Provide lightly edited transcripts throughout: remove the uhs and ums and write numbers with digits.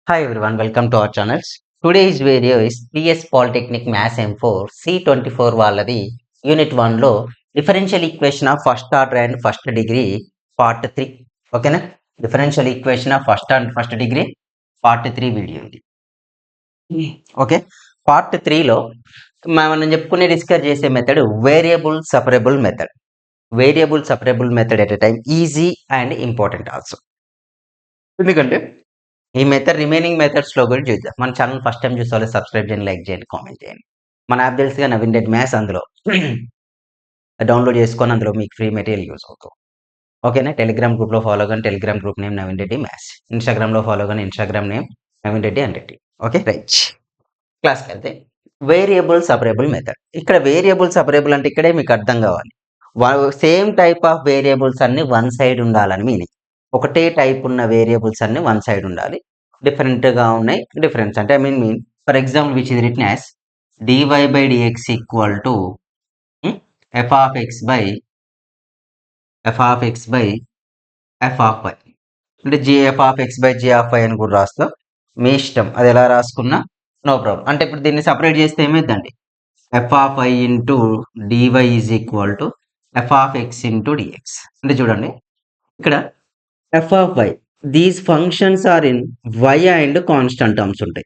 Hi everyone, welcome to our channels. Today's video is PS Polytechnic Maths M4 C24 వాళ్ళది unit 1 లో differential equation of first order and first degree part 3. ఓకేనా? Differential equation of first and first degree part 3 video ఇది. Okay, part 3లో మనం చెప్పుకునే discuss చేసే method variable separable method. Variable separable method at a time easy and important also. ఎందుకంటే ఈ method remaining మెథడ్స్లో కూడా చూద్దాం. మన ఛానల్ ఫస్ట్ టైం చూసే వాళ్ళు సబ్స్క్రైబ్ చేయండి, లైక్ చేయండి, కామెంట్ చేయండి. మన యాప్ తెలుసుగా నవీన్ రెడ్డి మ్యాథ్స్, అందులో డౌన్లోడ్ చేసుకొని అందులో మీకు ఫ్రీ మెటీరియల్ యూస్ అవుతుంది. ఓకేనా? టెలిగ్రామ్ గ్రూప్లో ఫాలో కానీ Telegram group name Naveen Reddy maths, ఇన్స్టాగ్రామ్లో ఫాలో కానీ Instagram name Naveen Reddy and Reddy. Okay right, క్లాస్కి వెళ్తే వేరియబుల్ సపరబుల్ మెథడ్. ఇక్కడ వేరియబుల్ సపరబుల్ అంటే ఇక్కడే మీకు అర్థం కావాలి, సేమ్ టైప్ ఆఫ్ వేరియబుల్స్ అన్ని వన్ సైడ్ ఉండాలని మీనింగ్. ఒకటే టైప్ ఉన్న వేరియబుల్స్ అన్ని వన్ సైడ్ ఉండాలి. డిఫరెంట్గా ఉన్నాయి, డిఫరెన్స్ అంటే mean for example which is written as dy by dx equal to f of x by f of y అంటే gf of x by g of y అని కూడా రాస్తాం, మీ ఇష్టం అది ఎలా రాసుకున్నా నో ప్రాబ్లం. అంటే ఇప్పుడు దీన్ని సపరేట్ చేస్తే ఏమైందండి, f of y into dy is equal to f of x into dx. అంటే చూడండి ఇక్కడ f of y, these functions are in y and constant terms ఉంటాయి.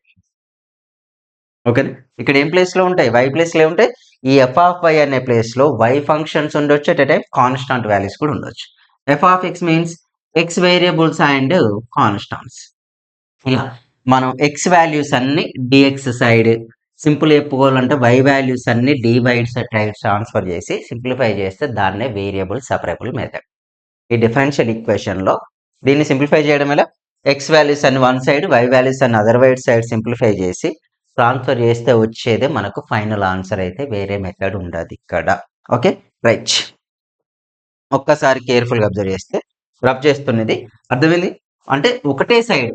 ఓకేనా? ఇక్కడ ఏం ప్లేస్లో ఉంటాయి, y ప్లేస్లో ఉంటాయి. ఈ f of y అనే ప్లేస్లో y ఫంక్షన్స్ ఉండొచ్చు, at a time constant values కూడా ఉండొచ్చు. f of x means x variables and constants. ఇలా మనం x వాల్యూస్ అన్ని dx సైడ్, సింపుల్ చెప్పుకోవాలంటే y వాల్యూస్ అన్ని dy సైడ్ ట్రాన్స్ఫర్ చేసి సింప్లిఫై చేస్తే దాన్నే వేరియబుల్ సపరబుల్ మెథడ్. ఈ డిఫరెన్షియల్ ఈక్వేషన్లో దీన్ని సింప్లిఫై చేయడం ఎలా, x వాల్యూస్ అన్ని వన్ సైడ్, y వాల్యూస్ అన్ని అదర్ వైడ్ సైడ్ సింప్లిఫై చేసి ట్రాన్స్ఫర్ చేస్తే వచ్చేదే మనకు ఫైనల్ ఆన్సర్, అయితే వేరే మెథడ్ ఉండదు ఇక్కడ. ఓకే రైట్, ఒక్కసారి కేర్ఫుల్గా అబ్జర్వ్ చేస్తే రబ్ చేస్తున్నది అర్థమైంది. అంటే ఒకటే సైడ్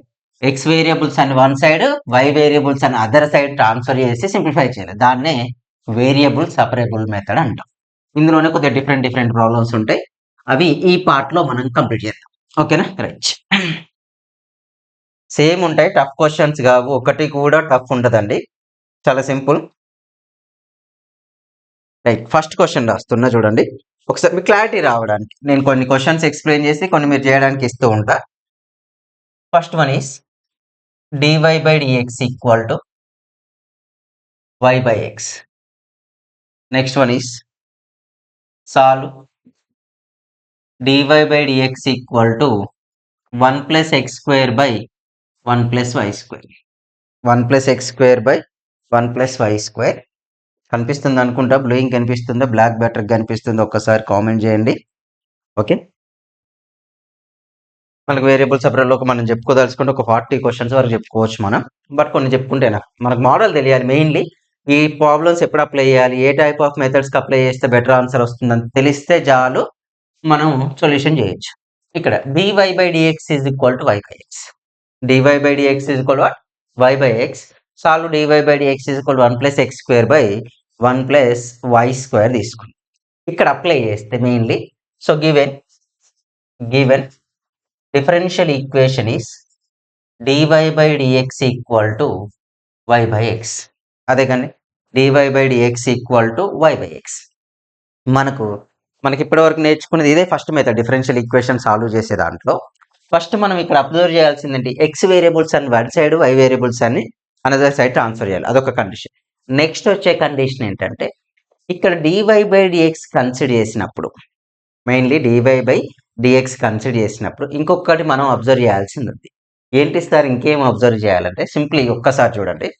ఎక్స్ వేరియబుల్స్ అని వన్ సైడ్, వై వేరియబుల్స్ అని అదర్ సైడ్ ట్రాన్స్ఫర్ చేసి సింప్లిఫై చేయాలి, దాన్నే వేరియబుల్ సపరబుల్ మెథడ్ అంటాం. ఇందులోనే కొద్దిగా డిఫరెంట్ ప్రాబ్లమ్స్ ఉంటాయి, అవి ఈ పార్ట్లో మనం కంప్లీట్ చేద్దాం. ఓకేనా రైట్, సేమ్ ఉంటాయి, టఫ్ క్వశ్చన్స్ కావు, ఒకటి కూడా టఫ్ ఉండదండి, చాలా సింపుల్. రైట్, ఫస్ట్ క్వశ్చన్ రాస్తున్నా చూడండి, ఒకసారి మీకు క్లారిటీ రావడానికి నేను కొన్ని క్వశ్చన్స్ ఎక్స్ప్లెయిన్ చేసి కొన్ని మీరు చేయడానికి ఇస్తూ ఉంటా. First one is dy by dx equal to y by x. Next one is solve dy by dx equal to 1 plus x square by 1 plus y square. 1 plus x square by 1 plus y square. కనిపిస్తుంది అనుకుంటా, bluing కనిపిస్తుందా, black better కనిపిస్తుందా, ఒక్కసారి comment చేయండి. Okay, మనకు variable సపరేట్లో మనం చెప్పుకోదలుచుకుంటే ఒక 40 questions వరకు చెప్పుకోవచ్చు మనం, బట్ కొన్ని చెప్పుకుంటేనా మనకు మోడల్ తెలియాలి. మెయిన్లీ ఈ ప్రాబ్లమ్స్ ఎప్పుడు అప్లై చేయాలి, ఏ టైప్ ఆఫ్ మెథడ్స్కి అప్లై చేస్తే బెటర్ ఆన్సర్ వస్తుందని తెలిస్తే చాలు మనం సొల్యూషన్ చేయొచ్చు. ఇక్కడ dy by dx is equal to y by x. dy by dx is equal to y by x. Solve dy by dx is equal to 1 plus x square by 1 plus y square తీసుకుని ఇక్కడ apply చేస్తే mainly, so given differential equation is dy by dx equal to y by x. అదే కానీ dy by dx equal to y by x. మనకి ఇప్పటివరకు నేర్చుకునేది ఇదే first method, differential equation solve చేసే దాంట్లో. ఫస్ట్ మనం ఇక్కడ అబ్జర్వ్ చేయాల్సిందంటే ఎక్స్ వేరియబుల్స్ అని వన్ సైడ్, వై వేరియబుల్స్ అని అనదర్ సైడ్ ట్రాన్స్ఫర్ చేయాలి, అదొక కండిషన్. నెక్స్ట్ వచ్చే కండిషన్ ఏంటంటే ఇక్కడ dy by dx కన్సిడర్ చేసినప్పుడు, mainly dy by dx consider చేసినప్పుడు ఇంకొకటి మనం అబ్జర్వ్ చేయాల్సింది ఉంది. ఏంటి సార్ ఇంకేం అబ్జర్వ్ చేయాలంటే సింప్లీ ఒక్కసారి చూడండి,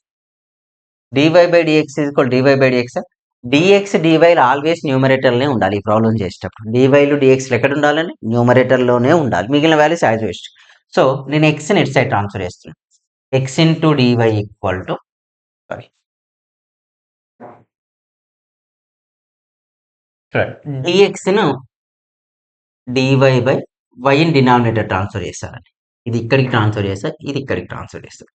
dy by dx is equal dy by dx, dx dyలు ఆల్వేస్ న్యూమరేటర్లోనే ఉండాలి. ఈ ప్రాబ్లం చేసేటప్పుడు dyలు dxలు ఎక్కడ ఉండాలని, న్యూమరేటర్లోనే ఉండాలి, మిగిలిన వాల్యూస్ యాజ్ వేస్ట్. సో నేను ఎక్స్ని ఇటు సైడ్ ట్రాన్స్ఫర్ చేస్తున్నాను, x into dy equal to dxను dy by y denominator transfer చేస్తారండి, ఇది ఇక్కడికి ట్రాన్స్ఫర్ చేస్తారు, ఇది ఇక్కడికి ట్రాన్స్ఫర్ చేస్తారు,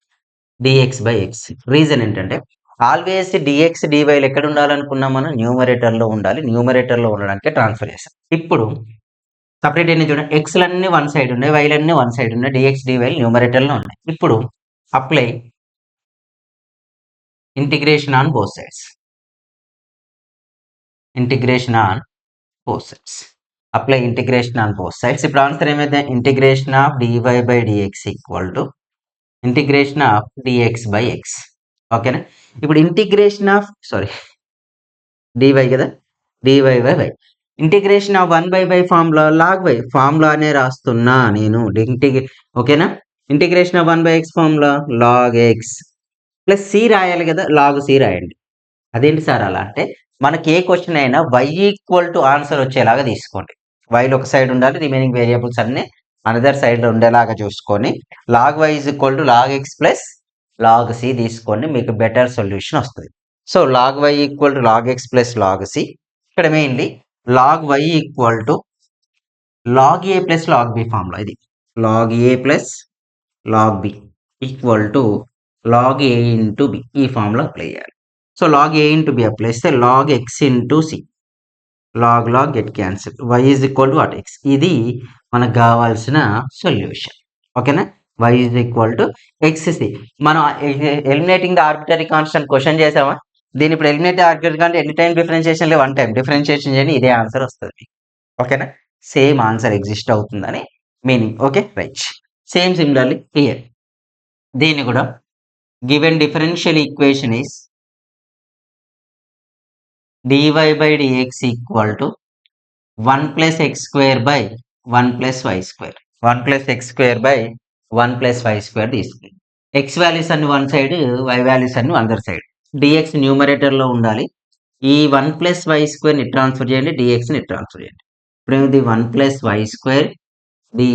dx by x. రీజన్ ఏంటంటే ఆల్వేస్ dx dyలు ఎక్కడ ఉండాలనుకున్నాం మనం, న్యూమరేటర్లో ఉండాలి, న్యూమరేటర్లో ఉండడానికి ట్రాన్స్ఫర్ చేస్తాం. ఇప్పుడు సపరేట్ అయినా చూడండి, ఎక్స్లన్నీ వన్ సైడ్ ఉన్నాయి, వైలన్నీ వన్ సైడ్ ఉన్నాయి, dx dyలు న్యూమరేటర్లో ఉన్నాయి. ఇప్పుడు apply integration on both sides. Integration on both sides. Apply integration on both sides. ఇప్పుడు ఆన్సర్ ఏమైతే integration of dy by dx equal to integration of dx by x. ఓకేనా? ఇప్పుడు integration of dy కదా, dy by y. Integration of 1/y formula log y ఫార్ములానే రాస్తున్నా నేను. ఓకేనా? Integration of 1/x formula log x plus c రాయాలి కదా, log c రాయండి. అదేంటి సార్ అలా అంటే, మనకి ఏ క్వశ్చన్ అయినా y ఈక్వల్ టు ఆన్సర్ వచ్చేలాగా తీసుకోండి. వైలో ఒక సైడ్ ఉండాలి, రిమైనింగ్ వేరియబుల్స్ అన్ని అనదర్ సైడ్ ఉండేలాగా చూసుకొని log y is equal to log x plus log c తీసుకోండి, మీకు బెటర్ సొల్యూషన్ వస్తుంది. So log y equal to log x plus log c. ఇక్కడ mainly log y equal to log a plus log b formula. ఇది log a plus log b equal to log a into b. ఈ formula apply చేయాలి. So log a into b apply చేస్తే log x into c. log get cancel. y is equal to what? x. ఇది మనకు కావాల్సిన solution. ఓకేనా? y is equal to xc. మనం eliminating the arbitrary constant question చేసామా? దీని ఇప్పుడు ఎలిమినేటింగ్ ఆర్బిటరీ కాన్స్టెంట్ ఎన్ని time differentiation one time differentiation చేయండి, ఇదే ఆన్సర్ వస్తుంది. ఓకేనా? సేమ్ ఆన్సర్ ఎగ్జిస్ట్ అవుతుందని meaning. Okay, right. Same similarly here దీన్ని కూడా given differential equation is dy by dx equal to 1 plus x square by 1 plus y square. 1 plus x square by 1 plus y square తీసుకుంది. x values అన్ని one side, y values అన్ని other side. dx numerator లో ఉండాలి. ఈ 1 plus y square ని transfer చేయండి, dx ని transfer చేయండి. ఇప్పుడు ఇది 1 plus y square dy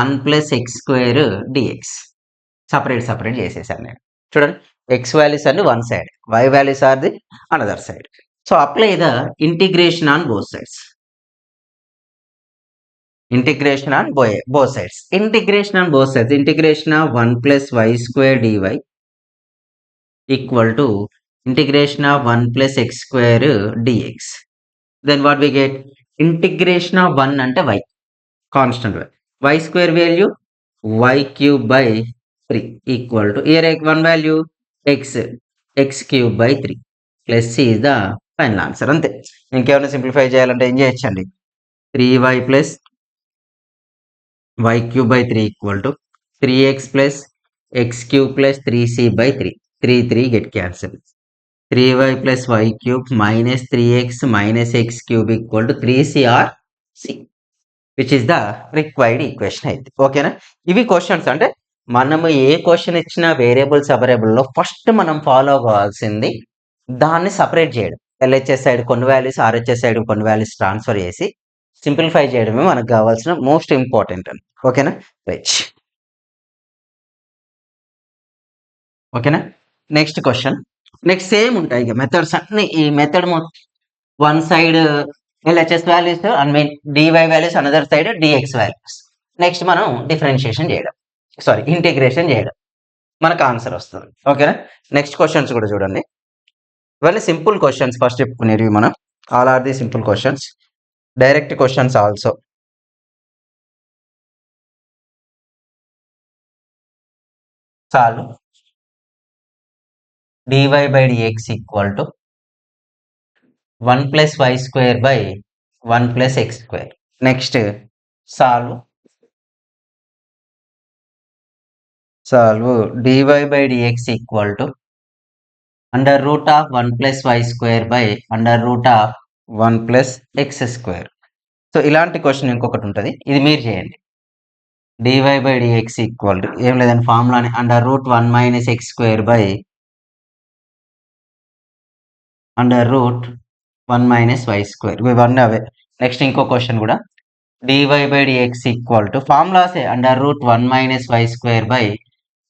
1 plus x square dx separate చేసేసాను నేను. చూడండి, x values are one side, y values are the another side. So apply the integration on both sides. Integration on both sides. Integration on both sides. Integration of 1 plus y square dy equal to integration of 1 plus x square dx. Then what we get? Integration of 1 ante y, constant y square value y cube by 3 equal to here 1 value x cube by 3 plus c is the final answer. అంతే. ఇంకేమైనా simplify చేయాలంటే ఏం చేయొచ్చండి, 3y plus y cube by 3 equal to 3x plus x cube plus 3c by 3. 3 get cancelled. 3y plus y cube minus 3x minus x cube equal to 3c or c, which is the required equation అయితే. ఓకేనా? ఇవి questions. అంటే మనము ఏ question ఇచ్చినా variables లో first మనం follow కావాల్సింది దాన్ని సపరేట్ చేయడం. ఎల్హెచ్ఎస్ సైడ్ కొన్ని వాల్యూస్, ఆర్హెచ్ఎస్ సైడ్ కొన్ని వాల్యూస్ ట్రాన్స్ఫర్ చేసి సింప్లిఫై చేయడమే మనకు కావాల్సిన మోస్ట్ ఇంపార్టెంట్ అని. ఓకేనా? రైట్. ఓకేనా? Next question. నెక్స్ట్ సేమ్ ఉంటాయి ఇక మెథడ్స్ అన్ని. ఈ method one side LHS values and mean DY values, another side DX values. Next మనం డిఫరెన్షియేషన్ చేయడం, ఇంటిగ్రేషన్ చేయడం, మనకు ఆన్సర్ వస్తుంది. ఓకేనా? నెక్స్ట్ క్వశ్చన్స్ కూడా చూడండి. ఇవన్నీ సింపుల్ క్వశ్చన్స్ ఫస్ట్ చెప్పుకునేవి మనం. All are the simple questions, direct questions also. చాలు. dy by dx equal to 1 plus y square by 1 plus x square. Next solve dy by dx equal to under root of 1 plus y square by under root of 1 plus x square. So ఇలాంటి question ఇంకొకటి ఉంటుంది, ఇది మీరు చేయండి. dy by dx equal to ఏం లేదని ఫార్ములాని under root 1 minus x square by under root 1 minus y square. ఇవన్నీ అవే. నెక్స్ట్ ఇంకో క్వశ్చన్ కూడా dy by dx equal to ఫార్ములాసే under root 1 minus y square by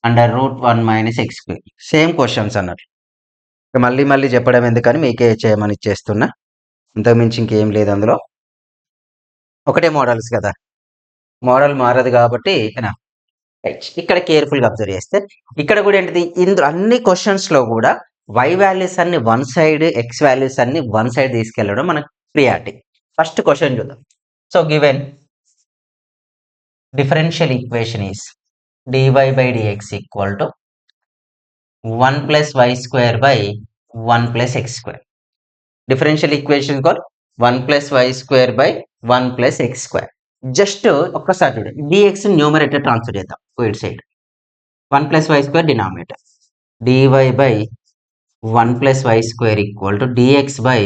under root 1 minus x square. Same questions అన్నట్లు. మళ్ళీ చెప్పడం ఎందుకని మీకే చేయమని ఇచ్చేస్తున్నా, ఇంతకుమించి ఇంకేం లేదు అందులో. ఒకటే మోడల్స్ కదా, మోడల్ మారదు కాబట్టి. ఇక్కడ కేర్ఫుల్గా అబ్జర్వ్ చేస్తే ఇక్కడ కూడా ఏంటిది, ఇందులో అన్ని క్వశ్చన్స్ లో కూడా y వాల్యూస్ అన్ని వన్ సైడ్, x వాల్యూస్ అన్ని వన్ సైడ్ తీసుకెళ్ళడం మనకు ప్రియారిటీ. ఫస్ట్ క్వశ్చన్ చూద్దాం. So given differential equation is dy by dx equal to 1 plus y square by 1 plus x square. Differential equation called 1 plus y square by 1 plus x square. Just ఒక్కసారి చూడండి, dx numerator transfer చేద్దాం ఇటు side. 1 plus y square denominator, dy by 1 plus y square equal to dx by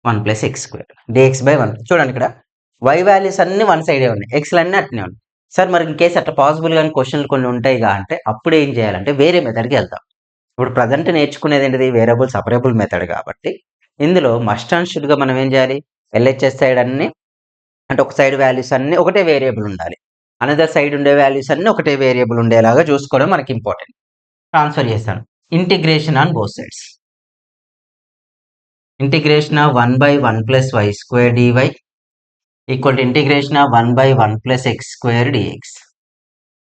1 plus x square. dx by 1 చూడండి, ఇక్కడ y values అన్ని one సైడే ఉన్నాయి, x అన్నీ అట్నే ఉన్నాయి. సార్ మరి ఇన్ కేసు అట్లా పాసిబుల్ కానీ క్వశ్చన్లు కొన్ని ఉంటాయిగా అంటే అప్పుడు ఏం చేయాలంటే వేరే మెథడ్కి వెళ్తాం. ఇప్పుడు ప్రజెంట్ నేర్చుకునేది ఏంటిది, వేరియబుల్ సపరేబుల్ మెథడ్ కాబట్టి ఇందులో మస్ట్ అండ్ షుడ్గా మనం ఏం చేయాలి, ఎల్హెచ్ఎస్ సైడ్ అన్ని అంటే ఒక సైడ్ వాల్యూస్ అన్ని ఒకటే వేరియబుల్ ఉండాలి, అనదర్ సైడ్ ఉండే వాల్యూస్ అన్ని ఒకటే వేరియబుల్ ఉండేలాగా చూసుకోవడం మనకి ఇంపార్టెంట్. ట్రాన్స్ఫర్ చేస్తాను, integration on both sides. Integration of 1 by 1 plus y square dy equal to integration of 1 by 1 plus x square dx.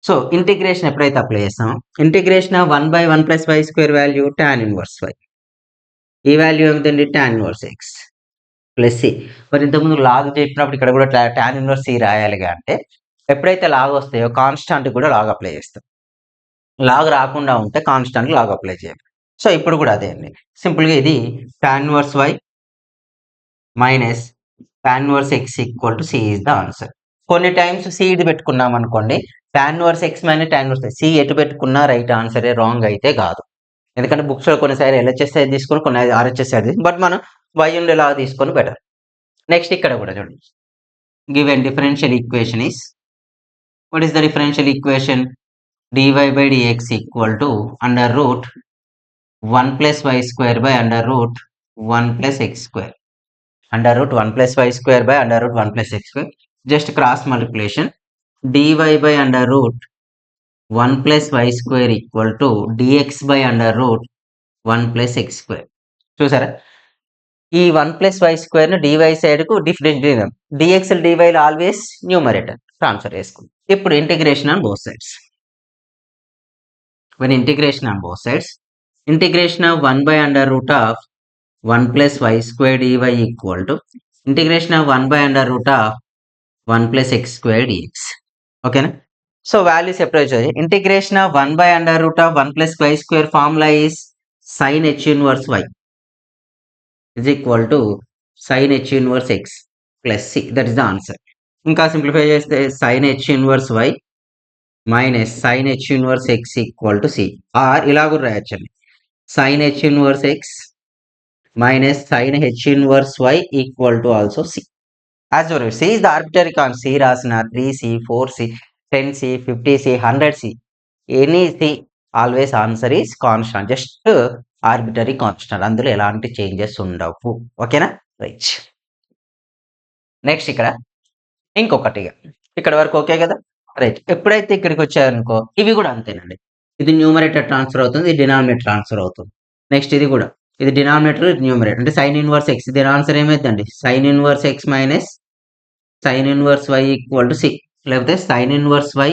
So integration ఎప్పుడైతే అప్లై చేస్తామో, integration of 1 by 1 plus y square value tan inverse y, ఈ value ఏమిటండి tan inverse x plus c. మరి ఇంతకుముందు log చెప్పినప్పుడు ఇక్కడ కూడా tan inverse C రాయాలిగా అంటే ఎప్పుడైతే లాగ్ వస్తాయో కాన్స్టాంట్ కూడా లాగ్ అప్లై చేస్తాం, లాగ్ రాకుండా ఉంటే కాన్స్టాంట్ లాగ్ అప్లై చేయాలి. సో ఇప్పుడు కూడా అదే అండి, సింపుల్గా ఇది tan inverse y minus tan inverse x equal to c is the answer. కొన్ని టైమ్స్ సి ఇది పెట్టుకున్నాం అనుకోండి, tan inverse x minus tan inverse c ఎటు పెట్టుకున్నా రైట్ ఆన్సరే, రాంగ్ అయితే కాదు. ఎందుకంటే బుక్స్లో కొన్నిసారి ఎల్హెచ్ఎస్ సైడ్ తీసుకొని కొన్ని ఆర్హెచ్ఎస్ సైడ్, బట్ మనం y ఉండేలా తీసుకొని బెటర్. నెక్స్ట్ ఇక్కడ కూడా చూడండి, given differential equation is, what is the differential equation, dy by dx equal to under root 1 plus y square by under root 1 plus x square. Under root 1 plus y square by under root 1 plus x square. Just cross multiplication. dy by under root 1 plus y square equal to dx by under root 1 plus x square. చూసారా, ఈ 1 plus y square ను dy side కు different చేద్దాం, dx dy always numerator transfer చేసుకుందాం. ఇప్పుడు integration on both sides. when integration on both sides, integration of 1 by under root of 1 plus y square dy equal to integration of 1 by under root of 1 plus x square dx. Okay na? So values approach integration of 1 by under root of 1 plus y square formula is sin h inverse y is equal to sin h inverse x plus c. That is the answer. ఇంకా simplify చేస్తే sin h inverse y minus sin h inverse x equal to c, or ఇలా కూడా రాయొచ్చండి, sin h inverse x minus sin h inverse y equal to also c. As well, c is the arbitrary constant. C రాసిన 3c, 4c, 10c, 50c, 100c, any c, always answer is constant, just arbitrary constant, అందులో ఎలాంటి changes ఉండవు. ఓకేనా, right. Next ఇక్కడ ఇంకొకటిగా, ఇక్కడ వరకు okay కదా, right. ఎప్పుడైతే ఇక్కడికి వచ్చారనుకో ఇవి కూడా అంతేనండి, ఇది న్యూమరేటర్ ట్రాన్స్ఫర్ అవుతుంది, ఇది డినామినేటర్ ట్రాన్స్ఫర్ అవుతుంది. నెక్స్ట్ ఇది కూడా, ఇది డినామినేటర్, ఇది న్యూమరేటర్, అంటే సైన్ ఇన్వర్స్ ఎక్స్, దీని ఆన్సర్ ఏమైందండి, sine inverse X minus sine inverse Y equal to C, లేకపోతే sine inverse Y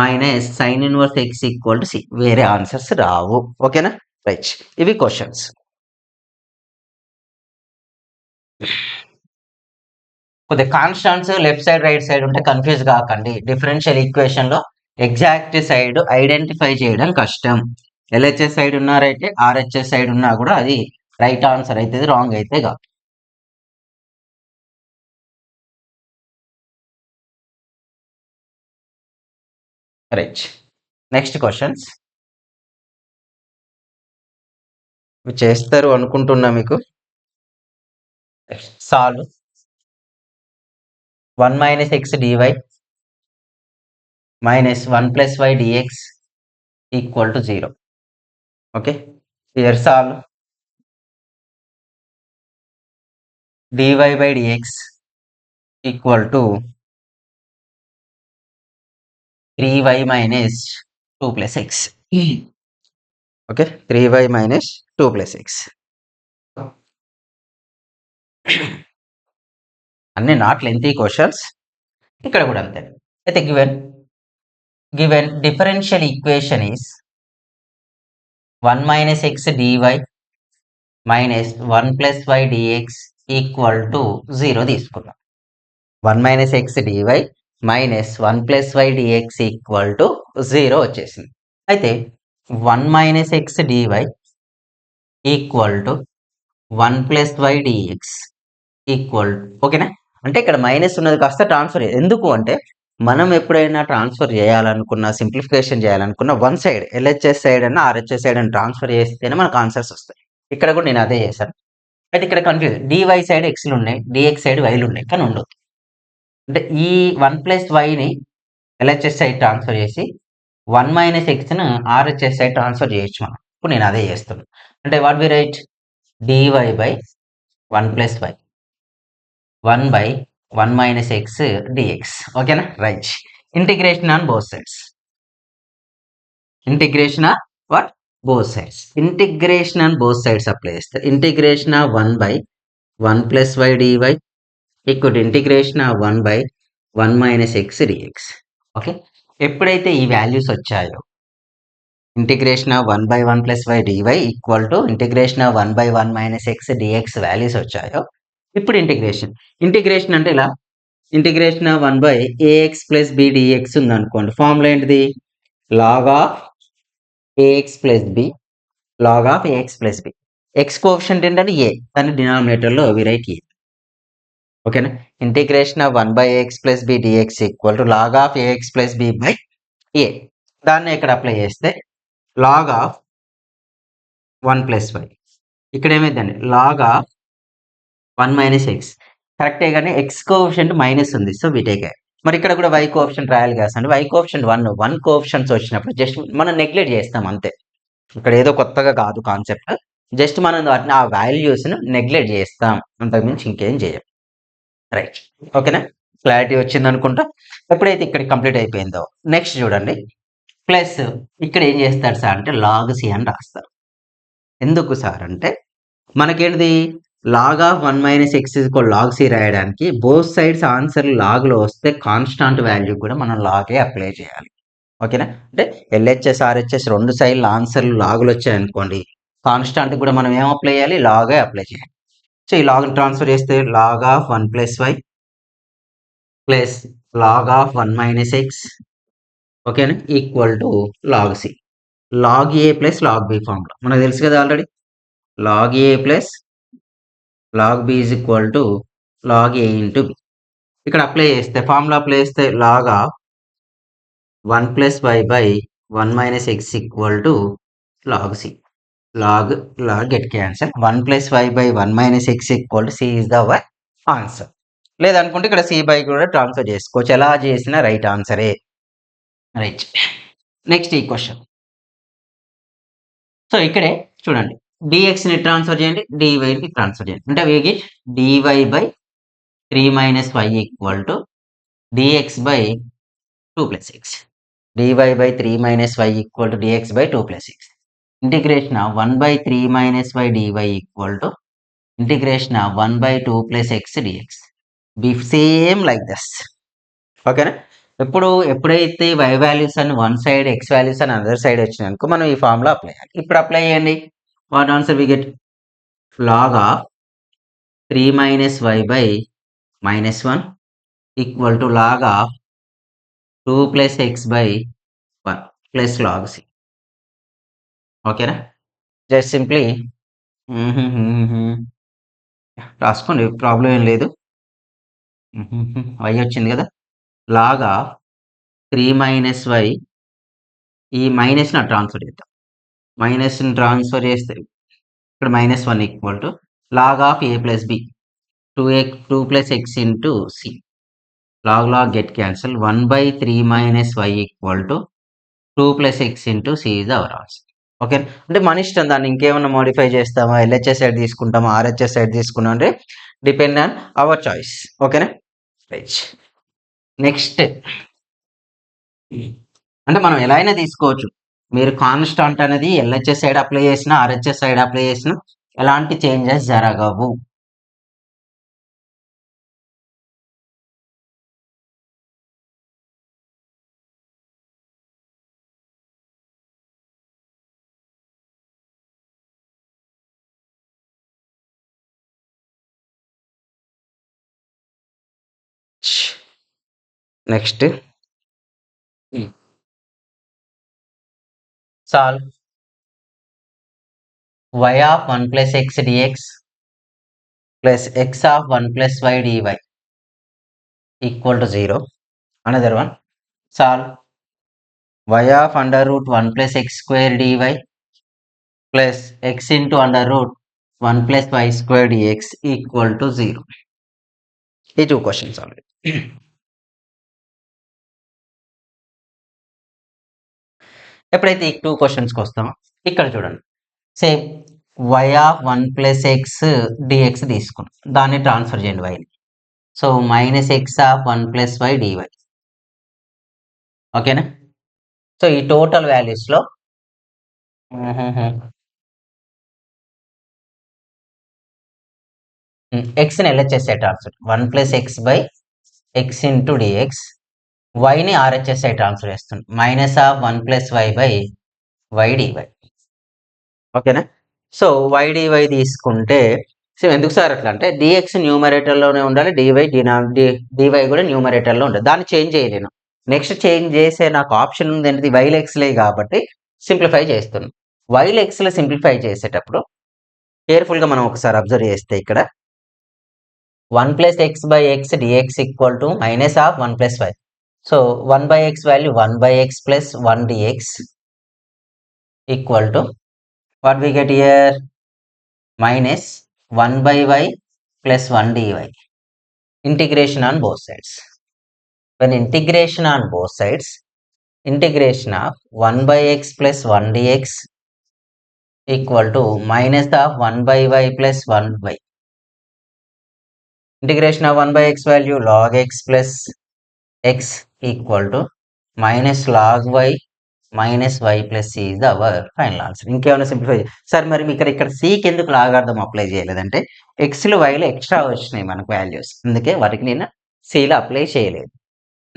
minus sine inverse X equal to C, వేరే ఆన్సర్స్ రావు. ఓకేనా, రైట్. ఇవి క్వశ్చన్స్. కొద్దిగా constants left side right side ఉంటే confuse కాకండి. డిఫరెన్షియల్ ఈక్వేషన్ లో exact side identify చేయడం కష్టం. ఎల్హెచ్ఎస్ సైడ్ ఉన్నా రైట్, ఆర్హెచ్ఎస్ సైడ్ ఉన్నా కూడా అది రైట్ ఆన్సర్ అయితే, రాంగ్ అయితే కాదు. రైట్. నెక్స్ట్ క్వశ్చన్స్ చేస్తారు అనుకుంటున్నా మీకు. Solve 1 minus x dy minus 1 plus y dx equal to 0. Okay, here solve dy by dx equal to 3y minus 2 plus x. Okay, 3y minus 2 plus x. అన్ని not lengthy questions, ఇక్కడ కూడా అంతే. అయితే given differential equation is 1 minus x dy minus 1 plus y dx equal to 0 తీసుకుందాం. 1 minus x dy minus 1 plus y dx equal to 0 వచ్చేసింది. అయితే 1 minus x dy equal to 1 plus y dx equal ఓకేనా. అంటే ఇక్కడ minus ఉన్నది కాస్త transfer ఎందుకు అంటే మనం ఎప్పుడైనా ట్రాన్స్ఫర్ చేయాలనుకున్న సింప్లిఫికేషన్ చేయాలనుకున్న వన్ సైడ్ ఎల్హెచ్ఎస్ సైడ్ అన్న ఆర్హెచ్ఎస్ సైడ్ అని ట్రాన్స్ఫర్ చేస్తేనే మనకు ఆన్సర్స్ వస్తాయి. ఇక్కడ కూడా నేను అదే చేశాను. అయితే ఇక్కడ కన్ఫ్యూజ్ డివై సైడ్ ఎక్స్లు ఉన్నాయి, డిఎక్స్ సైడ్ వైలు ఉన్నాయి, కానీ ఉండవు. అంటే ఈ 1 ప్లస్ వైని ఎల్హెచ్ఎస్ సైడ్ ట్రాన్స్ఫర్ చేసి 1 మైనస్ ఎక్స్ను ఆర్హెచ్ఎస్ సైడ్ ట్రాన్స్ఫర్ చేయొచ్చు మనం. ఇప్పుడు నేను అదే చేస్తున్నాను. అంటే what we write DY by 1 plus Y 1 by 1 minus x dx. ఓకేనా, right. Integration on both sides. Integration on what both sides. Integration on both sides apply చేస్తే integration of 1 by 1 plus y dy equal to integration of 1 by 1 minus x dx. Okay, ఎప్పుడైతే ఈ values వచ్చాయో integration of 1 by 1 plus y dy equal to integration of 1 by 1 minus x dx values వచ్చాయో ఇప్పుడు integration అంటే ఇలా integration of 1 by a x plus b dx ఉంది అనుకోండి. Formula ఏంటిది log of AX plus b log of AX plus b. X coefficient ఏంటంటే a, దాని డినామినేటర్లో వి రైట్ ఏ. ఓకేనా, integration of 1 by a x plus b dx equal to log of AX plus B by A. దాన్ని ఇక్కడ apply చేస్తే log of 1 plus why ఇక్కడ ఏమైందండి log of 1 minus X. కరెక్టే, కానీ ఎక్స్ కోఎఫిషియంట్ మైనస్ ఉంది, so we take. మరి ఇక్కడ కూడా వై కోఎఫిషియంట్ రాయాలి కదా అండి. వై కోఎఫిషియంట్ 1 కోఎఫిషియంట్స్ వచ్చినప్పుడు జస్ట్ మనం నెగ్లెక్ట్ చేస్తాం అంతే. ఇక్కడ ఏదో కొత్తగా కాదు కాన్సెప్ట్, జస్ట్ మనం వాటిని ఆ వాల్యూస్ను నెగ్లెక్ట్ చేస్తాం, అంతకుమించి ఇంకేం చేయం. రైట్, ఓకేనా, క్లారిటీ వచ్చింది అనుకుంటా. ఎప్పుడైతే ఇక్కడ కంప్లీట్ అయిపోయిందో నెక్స్ట్ చూడండి, ప్లస్ ఇక్కడ ఏం చేస్తారు సార్ అంటే లాగ్ సి అని రాస్తారు. ఎందుకు సార్ అంటే మనకేంటిది log of 1 minus X log C రాయడానికి బోత్ సైడ్స్ ఆన్సర్ లాగ్లో వస్తే కాన్స్టాంట్ వాల్యూ కూడా మనం లాగే అప్లై చేయాలి. ఓకేనా, అంటే ఎల్హెచ్ఎస్ ఆర్హెచ్ఎస్ రెండు సైడ్ల ఆన్సర్లు లాగులు వచ్చాయనుకోండి, కాన్స్టాంట్ కూడా మనం ఏం అప్లై చేయాలి లాగే అప్లై చేయాలి. సో ఈ లాగ్ ట్రాన్స్ఫర్ చేస్తే log of 1 plus why plus log of 1 minus X ఓకేనా equal to log C. Log A plus log B formula మనకు తెలుసు కదా already. Log A plus log B is equal to log A into B. ఇక్కడ apply చేస్తే formula apply చేస్తే log of 1 plus Y by 1 minus X equal to log C. Log get cancel. 1 plus Y by 1 minus X equal to c is the our answer. లేదనుకుంటే ఇక్కడ c by కూడా transfer చేసుకోవచ్చు, ఎలా చేసినా right ఆన్సరే. Right, next ఈ question. So ఇక్కడే చూడండి, డిఎక్స్ని ట్రాన్స్ఫర్ చేయండి, డివైని ట్రాన్స్ఫర్ చేయండి. అంటే we get dy by 3 minus y equal to dx by 2 plus x. dy by 3 minus y equal to dx by 2 plus x. Integration of 1 by 3 minus y dy equal to integration of 1 by 2 plus x dx. B same like this. ఓకేనా, ఎప్పుడైతే y values అని one side x values అని other side వచ్చినాయనుకో మనం ఈ formula apply చేయాలి. ఇప్పుడు apply చేయండి, what answer we get log of 3 minus y by minus 1 equal to log of 2 plus X by 1 plus log c. ఓకేనా, just simply రాసుకోండి, problem ఏం లేదు. వై వచ్చింది కదా, లాగ్ ఆఫ్ 3 మైనస్ వై, ఈ మైనస్ని ట్రాన్స్ఫర్ చేద్దాం. మైనస్ని ట్రాన్స్ఫర్ చేస్తే ఇక్కడ -1 equal to log of a plus b 2 plus x into c. Log get cancel. 1 by 3 minus y equal to 2 plus x into c is our answer. Okay, అంటే మన ఇష్టం, దాన్ని ఇంకేమన్నా modify చేస్తామా, ఎల్హెచ్ఎస్ సైడ్ తీసుకుంటామా, RHS side తీసుకున్నాం అంటే depend on our choice. ఓకేనా, రైట్. నెక్స్ట్ అంటే మనం ఎలా అయినా తీసుకోవచ్చు. మీరు కాన్స్టాంట్ అనేది ఎల్హెచ్ఎస్ సైడ్ అప్లై చేసినా ఆర్హెచ్ఎస్ సైడ్ అప్లై చేసినా ఎలాంటి చేంజెస్ జరగవు. Next solve y of 1 plus x dx plus x of 1 plus y dy equal to 0. Another one, solve y of under root 1 plus x square dy plus x into under root 1 plus y square dx equal to 0. ఈ 2 questions already. ఎప్పుడైతే ఈ 2 క్వశ్చన్స్కి వస్తామో ఇక్కడ చూడండి, same y of 1 plus X D X తీసుకున్నాం, దాన్ని transfer చేయండి వైని. So minus X of 1 plus why D Y. ఓకేనా? సో ఈ టోటల్ వాల్యూస్లో ఎక్స్ని ఎల్హెచ్ఎస్ఐ transfer 1 plus X by X into D X, వైని ఆర్హెచ్ఎస్ఐ ట్రాన్స్ఫర్ చేస్తుంది minus of 1 plus Y by Y D Y. ఓకేనా? సో వై డివై తీసుకుంటే సేమ్ ఎందుకు సార్ అట్లా అంటే డిఎక్స్ న్యూమరేటర్లోనే ఉండాలి, డివై కూడా న్యూమరేటర్లో ఉండాలి, దాన్ని చేంజ్ చేయలేను. నెక్స్ట్ చేంజ్ చేసే నాకు ఆప్షన్ ఉంది ఏంటిది, వైల్ ఎక్స్లే కాబట్టి సింప్లిఫై చేస్తున్నాను. వైల్ ఎక్స్లో సింప్లిఫై చేసేటప్పుడు కేర్ఫుల్గా మనం ఒకసారి అబ్జర్వ్ చేస్తే ఇక్కడ 1 plus X by x dx equal to minus of 1 plus y. So 1 by x value 1 by x plus 1 dx equal to what we get here minus 1 by y plus 1 dy. Integration on both sides. When integration on both sides, integration of 1 by x plus 1 dx equal to minus of 1 by y plus 1 y. Integration of 1 by x value log x plus x equal to minus log y minus y plus c is our final answer. ఇంకేమైనా simplify sir మరి ఇక్కడ సికి ఎందుకు లాగార్థం apply చేయలేదంటే ఎక్స్లు వైలో extra వచ్చినాయి మనకు values, అందుకే వాటికి నేను సిలో అప్లై చేయలేదు.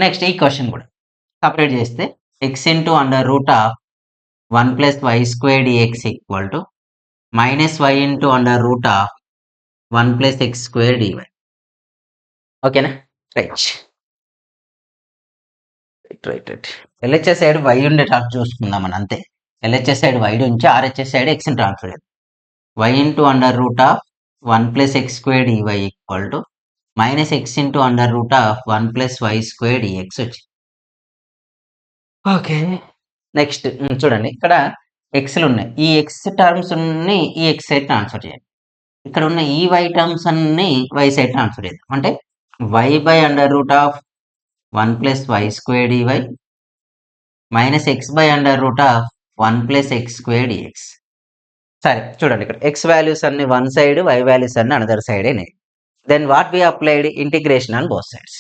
నెక్స్ట్ ఈ క్వశ్చన్ కూడా సపరేట్ చేస్తే X into under root of 1 plus why square dx equal to minus Y into under root of 1 plus X square D Y. ఓకేనా? Right right LHS side Y ఉండేటట్టు చూసుకుందాం అని అంతే. ఎల్హెచ్ఎస్ సైడ్ వై నుంచి RHS side ఎక్స్ని transfer చేద్దాం. Y into under root of 1 plus X square D Y equal to minus X into under root of 1 plus why square D X వచ్చింది. Okay next చూడండి, ఇక్కడ ఎక్స్లు ఉన్నాయి, ఈ ఎక్స్ టర్మ్స్ అన్ని ఈ ఎక్స్ సైడ్ ట్రాన్స్ఫర్ చేయండి. ఇక్కడ ఉన్న ఈ వై టర్మ్స్ అన్ని వై సైడ్ ట్రాన్స్ఫర్ చేద్దాం. అంటే Y by under root of 1 plus why square DY minus X by under root of 1 plus X square D X. సరే చూడండి, ఇక్కడ ఎక్స్ వాల్యూస్ అన్ని వన్ సైడ్, వై వాల్యూస్ అన్ని అనదర్ సైడ్ అయినాయి. Then what we applied integration on both sides.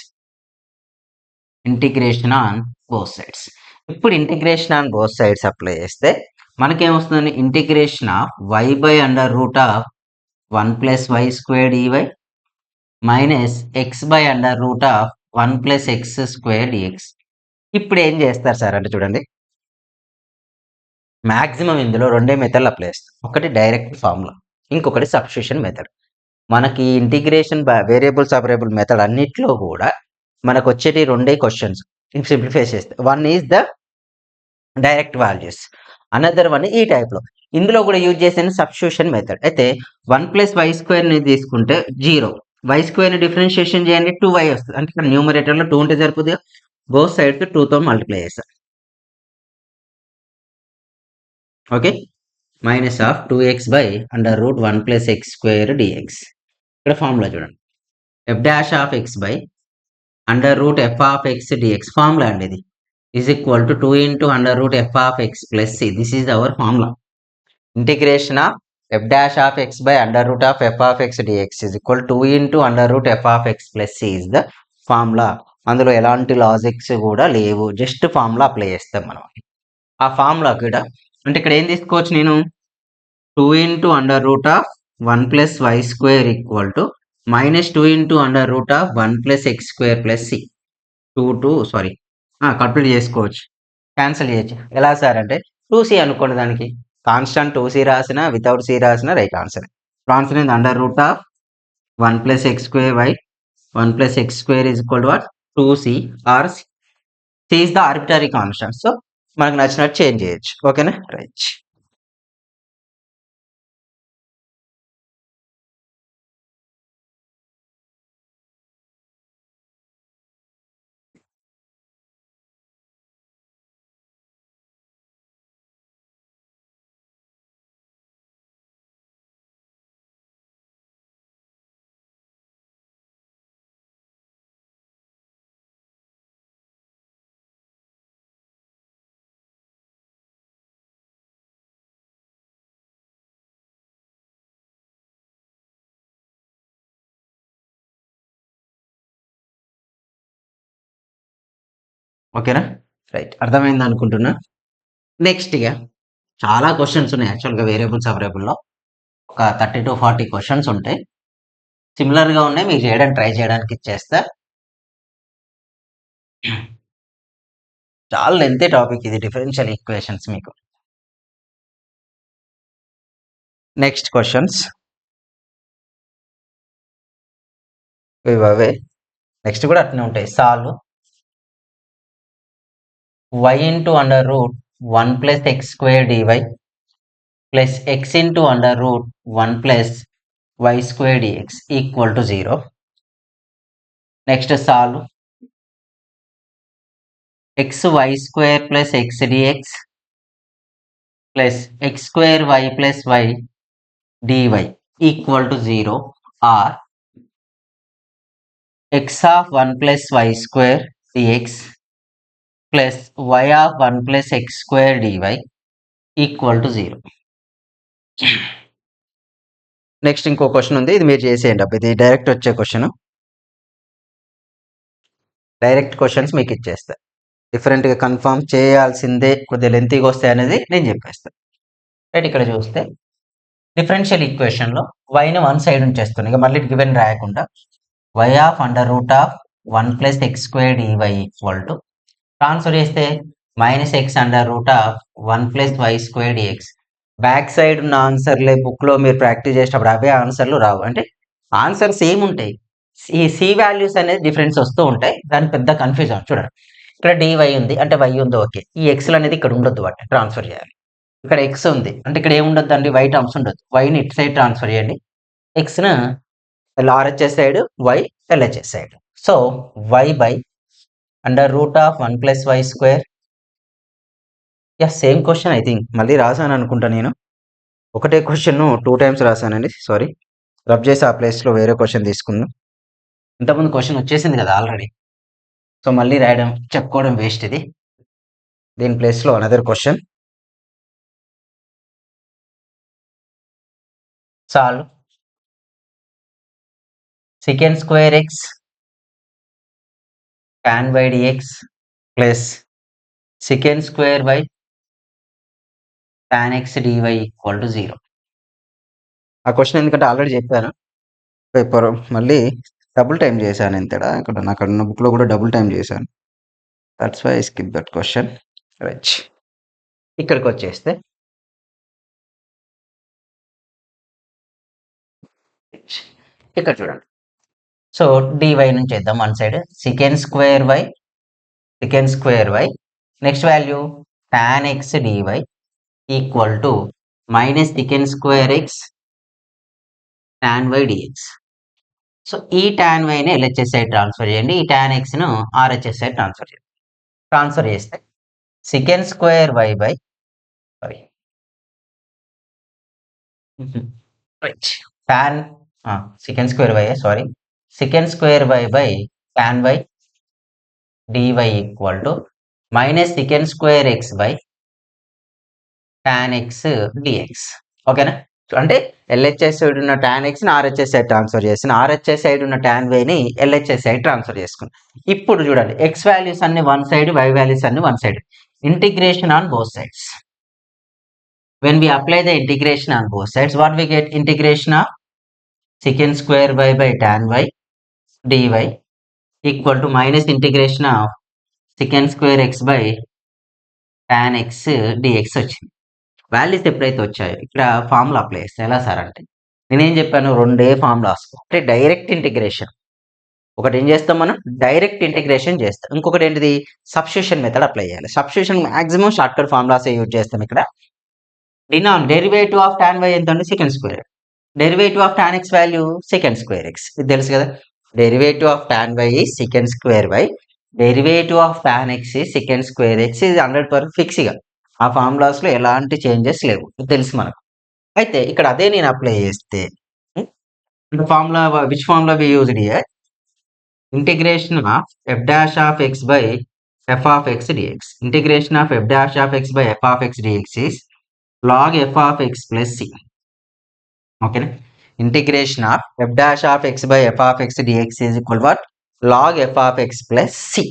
Integration on both sides. ఇప్పుడు integration on both sides apply చేస్తే మనకేమొస్తుంది, integration of why by under root of 1 plus why square DY minus X by under root of 1 plus X square dx. ఇప్పుడు ఏం చేస్తారు sir అంటే చూడండి, maximum ఇందులో రెండే మెథడ్లు అప్లై చేస్తాం. ఒకటి డైరెక్ట్ ఫార్ములా, ఇంకొకటి సబ్స్టిట్యూషన్ మెథడ్. మనకి ఇంటిగ్రేషన్ వేరియబుల్ సపరేబుల్ మెథడ్ అన్నిట్లో కూడా మనకు వచ్చేటి రెండే క్వశ్చన్స్ సింప్లిఫై చేస్తే, one is the direct values, another one ఈ టైప్లో. ఇందులో కూడా యూజ్ చేసిన సబ్స్టిట్యూషన్ మెథడ్. అయితే 1 ప్లస్ వై స్క్వేర్ని తీసుకుంటే 0, వై స్క్వేర్ని డిఫరెన్షియేషన్ చేయండి 2y వస్తుంది. అంటే ఇక్కడ న్యూమరేటర్లో 2 ఉంటే సరిపోతుంది, బోత్ సైడ్స్ 2తో మల్టిప్లై చేస్తాం. Okay, minus of 2x by under root 1 plus X square dx. ఇక్కడ ఫార్ములా చూడండి, f dash of x by under root f of x dx formula అండి. ఇది is equal to 2 into under root f of x plus c. This is our formula. Integration of f dash of x by under root of f of x dx is equal 2 into under root f of x plus c is the formula. అందులో ఎలాంటి logics కూడా లేవు, just formula apply చేస్తాం మనం. ఆ formula కూడా అంటే ఇక్కడ ఏం తీసుకోవచ్చు, నేను 2 into under root of 1 plus why square equal to minus 2 into under root of 1 plus X square plus c. Complete చేసుకోవచ్చు, క్యాన్సిల్ చేయొచ్చు. ఎలా సార్ అంటే 2c అనుకోండి, దానికి కాన్స్టెంట్ 2c రాసిన వితౌట్ సి రాసిన right answer. Answer in under root of 1 plus X square y 1 plus X square is equal to what 2c or c is the arbitrary constant. So మనకు నచ్చినట్టు change చేయొచ్చు. ఓకేనా, right. ఓకేనా, right. అర్థమైంది అనుకుంటున్నా. Next ఇక చాలా క్వశ్చన్స్ ఉన్నాయి యాక్చువల్గా వేరియబుల్స్ అవైలబుల్లో. ఒక 30 to 40 క్వశ్చన్స్ ఉంటాయి. సిమిలర్గా ఉన్నాయి, మీరు చేయడానికి ట్రై చేయడానికి ఇచ్చేస్తా. చాలా లెంతీ టాపిక్ ఇది, డిఫరెన్షియల్ ఈక్వేషన్స్. మీకు నెక్స్ట్ క్వశ్చన్స్ ఇవే. నెక్స్ట్ కూడా అట్నే ఉంటాయి. Solve y into under root 1 plus X square dy plus x into under root 1 plus why square dx equal to 0. Next solve x y square plus X dx plus X square y plus why dy equal to 0 or x of 1 plus y square dx plus y of 1 plus x square dy equal to 0. Next ఇంకో question ఉంది, ఇది మీరు చేసేయండి అబ్బా. ఇది direct వచ్చే question. Direct questions మీకు ఇచ్చేస్తా. డిఫరెంట్గా కన్ఫర్మ్ చేయాల్సిందే, కొద్దిగా లెంతీగా వస్తాయి అనేది నేను చెప్పేస్తాను. రైట్, ఇక్కడ చూస్తే డిఫరెన్షియల్ ఈక్వేషన్లో వైని వన్ సైడ్ ఉంచేస్తాను, ఇక మళ్ళీ గివెన్ రాయకుండా. y of under root of 1 plus X square D Y equal to, transfer చేస్తే minus X under root of 1 plus why square D X. Back side ఉన్న ఆన్సర్లే బుక్లో మీరు ప్రాక్టీస్ చేసేటప్పుడు అవే ఆన్సర్లు రావు, అంటే ఆన్సర్ సేమ్ ఉంటాయి. ఈ సి వాల్యూస్ అనేది డిఫరెన్స్ వస్తూ ఉంటాయి, దాని పెద్ద కన్ఫ్యూజన్. చూడండి, ఇక్కడ డివై ఉంది అంటే వై ఉంది, ఓకే. ఈ ఎక్స్లు అనేది ఇక్కడ ఉండొద్దు, వాటి ట్రాన్స్ఫర్ చేయాలి. ఇక్కడ ఎక్స్ ఉంది అంటే ఇక్కడ ఏముండొద్దు అండి, వై టర్మ్స్ ఉండొద్దు. వైని ఇటు సైడ్ ట్రాన్స్ఫర్ చేయండి, ఎక్స్ను RHS side, Y LHS side. So Y by under root of 1 plus why square. Same question I think మళ్ళీ రాసాను అనుకుంటా. నేను ఒకటే క్వశ్చన్ 2 times రాసానండి, సారీ. రబ్ చేసి ఆ ప్లేస్లో వేరే క్వశ్చన్ తీసుకుందాం. ఇంతకుముందు క్వశ్చన్ వచ్చేసింది కదా ఆల్రెడీ, సో మళ్ళీ రాయడం చెప్పుకోవడం వేస్ట్. ఇది దీని ప్లేస్లో another question. Solve second square x tan by dx plus second square by tan x dy equal to 0. ఆ క్వశ్చన్ ఎందుకంటే ఆల్రెడీ చెప్పాను, పేపర్ మళ్ళీ డబుల్ టైం చేశాను. ఎంతడా ఇక్కడ నాకు ఉన్న బుక్లో కూడా డబుల్ టైం చేశాను, that's why I skip that question. Right, ఇక్కడికి వచ్చేస్తే ఇక్కడ చూడండి. సో డివై నుంచి చేద్దాం one side. Second square y next value tan x dy equal to minus second square x tan y dx. So ఈ tan yని LHS side transfer చేయండి, ఈ tan xను ఆర్హెచ్ఎస్ సైడ్ ట్రాన్స్ఫర్ చేయండి. ట్రాన్స్ఫర్ చేస్తే second square y by tan second square y second square y by tan y dy equal to minus second square X by tan x dx. ఓకేనా, అంటే LHS side ఉన్న tan x ని RHS side transfer చేసిన, RHS side ఉన్న tan y ని LHS side transfer చేసుకున్నాం. ఇప్పుడు చూడండి, ఎక్స్ వాల్యూస్ అన్ని వన్ సైడ్, వై వాల్యూస్ అన్ని one side. Integration on both sides. when we apply the integration on both sides, what we get? Integration of secant square y by tan y dy equal to minus integration of secant square x by tan x dx వచ్చింది. Values ఎప్పుడైతే వచ్చాయో ఇక్కడ formula apply చేస్తే ఎలా sir అంటే, నేనేం చెప్పాను, రెండే ఫార్ములాస్. అంటే డైరెక్ట్ ఇంటిగ్రేషన్, ఒకటి ఏం చేస్తాం మనం డైరెక్ట్ ఇంటిగ్రేషన్ చేస్తాం, ఇంకొకటి ఏంటిది సబ్స్టిట్యూషన్ మెథడ్ అప్లై చేయాలి. Substitution maximum short cut formulas use చేస్తాం. ఇక్కడ డెరివేటివ్ ఆఫ్ tan y ఎంత అంటే second square, derivative of tan x value second square x, ఇది తెలుసు కదా. Derivative of tan y second square y, derivative of tan x second square x, ఇది 100% fix గా ఆ ఫార్ములాస్ లో ఎలాంటి చేంజెస్ లేవు, ఇది తెలుసు మనకు. అయితే ఇక్కడ అదే నేను అప్లై చేస్తే formula, which formula we used here, integration of f dash of x by f of x dx. Integration of f dash of x by f of x dx is log f of x plus c. ఓకేనా, integration of f dash of x by f of x dx is equal to what, log f of x plus c.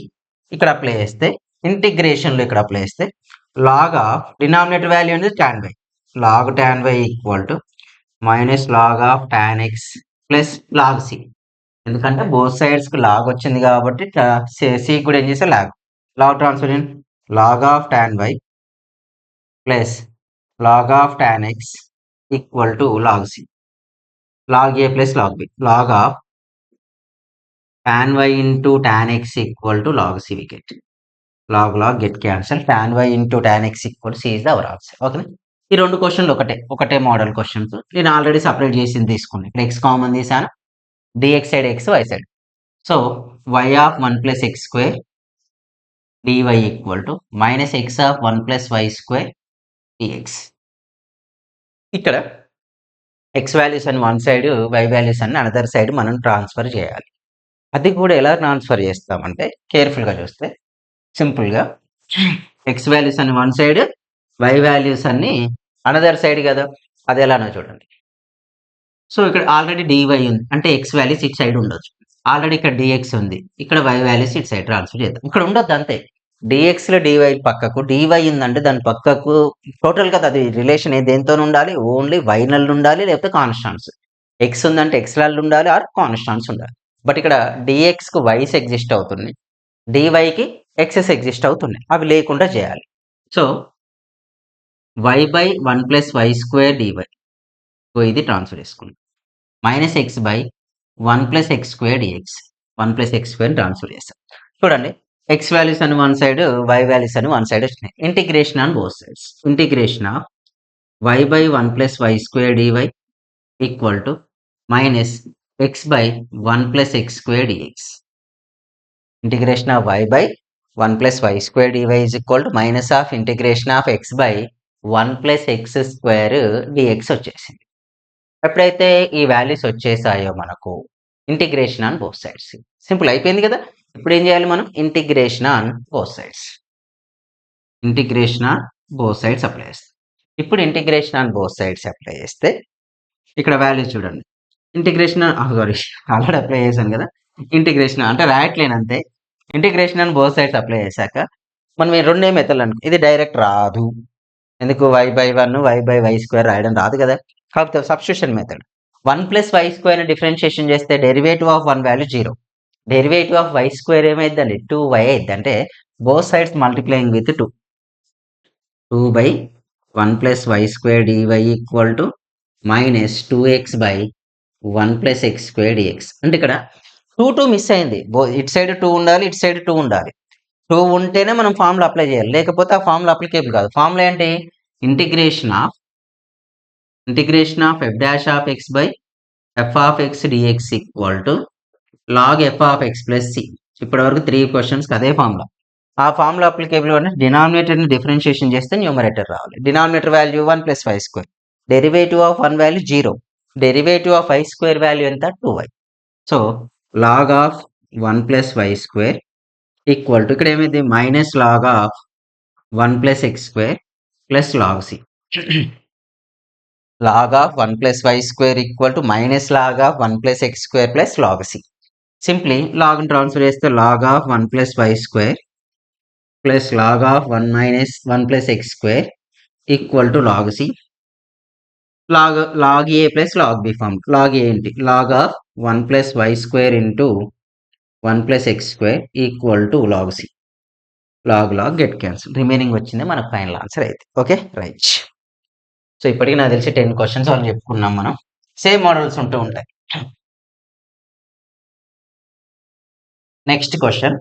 ఇక్కడ apply చేస్తే integration లో ఇక్కడ apply చేస్తే log of denominator value అనేది tan y, log tan y equal to minus log of tan x plus log c. ఎందుకంటే both sides కి log వచ్చింది కాబట్టి సి కూడా ఏం చేస్తే log transfer log of tan y plus log of tan x equal to log c, log a plus log b, log of tan y into tan x equal to log c. we get log get cancel, tan y into tan x equal c is the our answer. Okay, ఈ రెండు క్వశ్చన్లు ఒకటే model questions. నేను already separate చేసింది తీసుకున్నాను. ఇక్కడ x common తీసాను, dx side x, y side. So y of 1 plus X square dy equal to minus x of 1 plus why square dx. ఇక్కడ x వాల్యూస్ అని వన్ సైడ్, y వాల్యూస్ అని another side మనం transfer చేయాలి. అది కూడా ఎలా transfer చేస్తామంటే కేర్ఫుల్గా చూస్తే సింపుల్గా x వాల్యూస్ అని వన్ సైడ్, y వాల్యూస్ అన్ని అనదర్ సైడ్ కదా. అది ఎలానో చూడండి. సో ఇక్కడ ఆల్రెడీ dy ఉంది అంటే x వాల్యూస్ ఇటు సైడ్ ఉండొచ్చు, ఆల్రెడీ ఇక్కడ dx ఉంది, ఇక్కడ y వాల్యూస్ ఇటు సైడ్ ట్రాన్స్ఫర్ చేద్దాం. ఇక్కడ ఉండొద్దు అంతే, dx లో dy పక్కకు, dy ఉందంటే దాని పక్కకు టోటల్ గా అది రిలేషన్ దేంతో ఉండాలి, ఓన్లీ y నల్ ఉండాలి, లేకపోతే కాన్స్టాంట్స్. x ఉందంటే x నల్ ఉండాలి ఆర్ కాన్స్టాంట్స్ ఉండాలి. బట్ ఇక్కడ dx కు y's ఎగ్జిస్ట్ అవుతుంది, dy కి x's ఎగ్జిస్ట్ అవుతున్నాయి, అవి లేకుండా చేయాలి. So y by 1 plus why square dy, ఇది ట్రాన్స్ఫర్ చేసుకుందాం, minus x by 1 plus X square dx, 1 plus X square transfer చేస్తాం. చూడండి, x వాల్యూస్ అని వన్ సైడ్, y వాల్యూస్ అని వన్ సైడ్ వచ్చినాయి. Integration on both sides, integration of y by 1 plus why square dy equal to minus x by 1 plus X square dx. Integration of y by 1 plus why square dy is equal to minus of integration of x by 1 plus X square dx వచ్చేసింది. ఎప్పుడైతే ఈ values వచ్చేసాయో మనకు integration on both sides, simple అయిపోయింది కదా. ఇప్పుడు ఏం చేయాలి మనం, integration on both sides, integration on both sides apply చేస్తాం. ఇప్పుడు integration on both sides apply చేస్తే ఇక్కడ వాల్యూస్ చూడండి, ఇంటిగ్రేషన్ సారీ ఆల్రెడీ అప్లై చేశాను కదా, ఇంటిగ్రేషన్ అంటే రాయట్లేను అంతే. Integration on both sides apply చేశాక మనం ఈ రెండే మెథడ్లు అనుకో, ఇది డైరెక్ట్ రాదు, ఎందుకు y by 1 y by Y square రాయడం రాదు కదా. కాకపోతే substitution method 1 plus why square differentiation చేస్తే derivative of 1 value 0, derivative of why square ఏమైందండి 2y అయింది, అంటే both sides multiplying with 2 by 1 plus why square dy equal to minus 2x by 1 plus X square D X. అంటే ఇక్కడ 2 miss అయింది, ఇటు side 2 ఉండాలి, ఇటు సైడ్ 2 ఉండాలి. 2 ఉంటేనే మనం ఫార్ములా అప్లై చేయాలి, లేకపోతే ఆ ఫార్ములా అప్లికేబుల్ కాదు. ఫార్ములా ఏంటి, integration of f dash of x by f of x dx equal to log f of x plus c. ఇప్పటి వరకు 3 క్వశ్చన్స్ అదే ఫార్ములా. ఆ ఫార్ములా అప్లికేబుల్ అంటే డినామినేటర్ ని డిఫరెన్షియేషన్ చేస్తే న్యూమరేటర్ రావాలి. Denominator value 1 plus why square, derivative of 1 value 0, derivative of why square value ఎంత 2y. సో log of 1 plus why square equal to ఇక్కడ ఏమైంది minus log of 1 plus X square plus log c. log of 1 plus why square equal to minus log of 1 plus X square plus log c. Simply log transfer చేస్తే log of 1 plus why square plus log of 1 minus 1 plus X square equal to log c. log a plus log b form. log a ఏంటి, log of 1 plus why square into 1 plus X square equal to log c. log get cancel, remaining వచ్చింది మనకు final answer అయితే. Okay right. So ఇప్పటికి నాకు తెలిసి 10 questions వాళ్ళు చెప్పుకున్నాం మనం. సేమ్ మోడల్స్ ఉంటూ ఉంటాయి. Next question.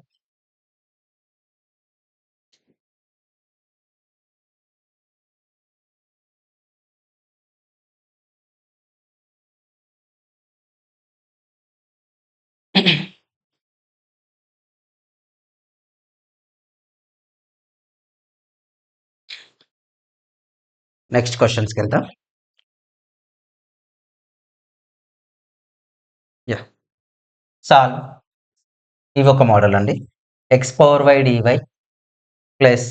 నెక్స్ట్ క్వశ్చన్స్కి వెళ్దాం. సాల్వ్. ఇవి ఒక మోడల్ అండి. X power y dy plus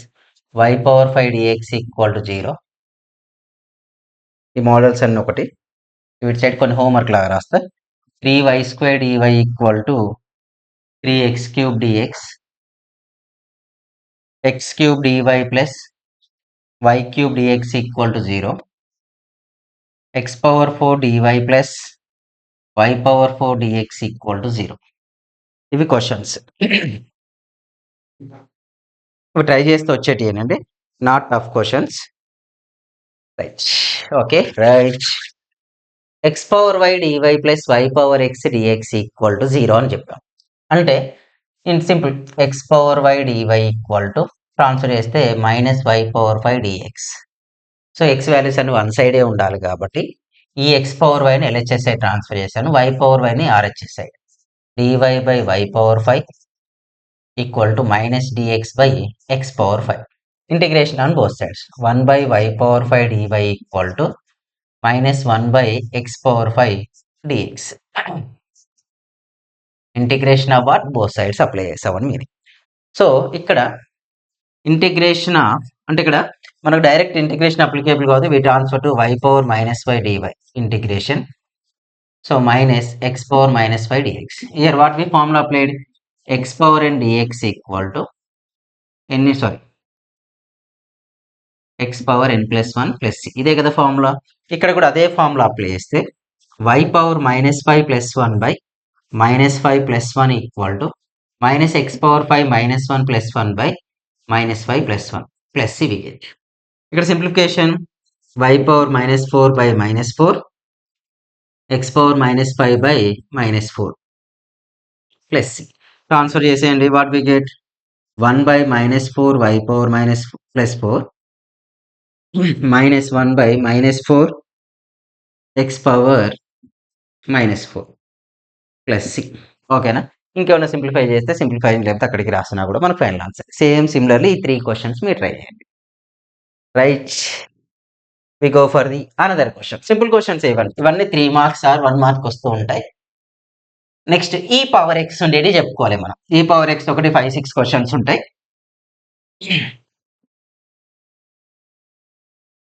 y power 5 dx equal to 0. ఈ మోడల్స్ అన్ని ఒకటి. వీటి సైడ్ కొన్ని హోంవర్క్ లాగా రాస్తా. 3y² dy equal to 3x³ dx, x³ dy plus y³ dx equal to 0, x power 4 dy plus y power 4 dx equal to 0. ఇవి questions. ఇవి try చేస్తే వచ్చేటి ఏంటంటే not tough questions. Right. Okay, right. X power y dy plus y power x dx equal to 0 అని చెప్పాం. అంటే in simple x power y dy equal to transfer చేస్తే minus y power 5 D X. So X values అన్ని one సైడే ఉండాలి కాబట్టి ఈ X power వైని ఎల్హెచ్ఎస్ సైడ్ ట్రాన్స్ఫర్ చేశాను, వై పవర్ వైని RHS side. D Y by Y power 5 equal to minus D X by X power 5. Integration on both sides. 1 by Y power 5 D Y equal to minus 1 by X power 5 D X. Integration of what? Both sides apply చేసామని meaning. So ఇక్కడ integration అంటే ఇక్కడ మనకు direct integration applicable కాదు. We transfer to Y power minus 5 D Y integration. So minus X power minus 5 D X. Here what we formula applied? X power N D X equal to X power N plus 1 plus C. ఇదే కదా formula. ఇక్కడ కూడా అదే formula apply చేస్తే Y power minus 5 plus 1 by minus 5 plus 1 equal to minus X power 5 minus 1 plus 1 by minus 5 plus 1 plus C. ఇక్కడ simplification Y power minus 4 by minus 4 X power minus 5 by minus 4 plus C. Transfer చేసేయండి. What we get? 1 by minus 4 Y power minus plus 4 minus 1 by minus 4 X power minus 4 plus C. ఓకేనా? ఇంకేమైనా simplify చేస్తే simplify లేకపోతే అక్కడికి రాసినా కూడా మనకు final answer. Same similarly ఈ 3 క్వశ్చన్స్ మీరు ట్రై చేయండి. Right. We go for the another question. Simple questions ఇవన్నీ 3 మార్క్స్ ఆర్ 1 మార్క్ వస్తూ ఉంటాయి. నెక్స్ట్ ఈ పవర్ ఎక్స్ ఉండేది చెప్పుకోవాలి మనం. ఈ పవర్ ఎక్స్ ఒకటి 5-6 క్వశ్చన్స్ ఉంటాయి.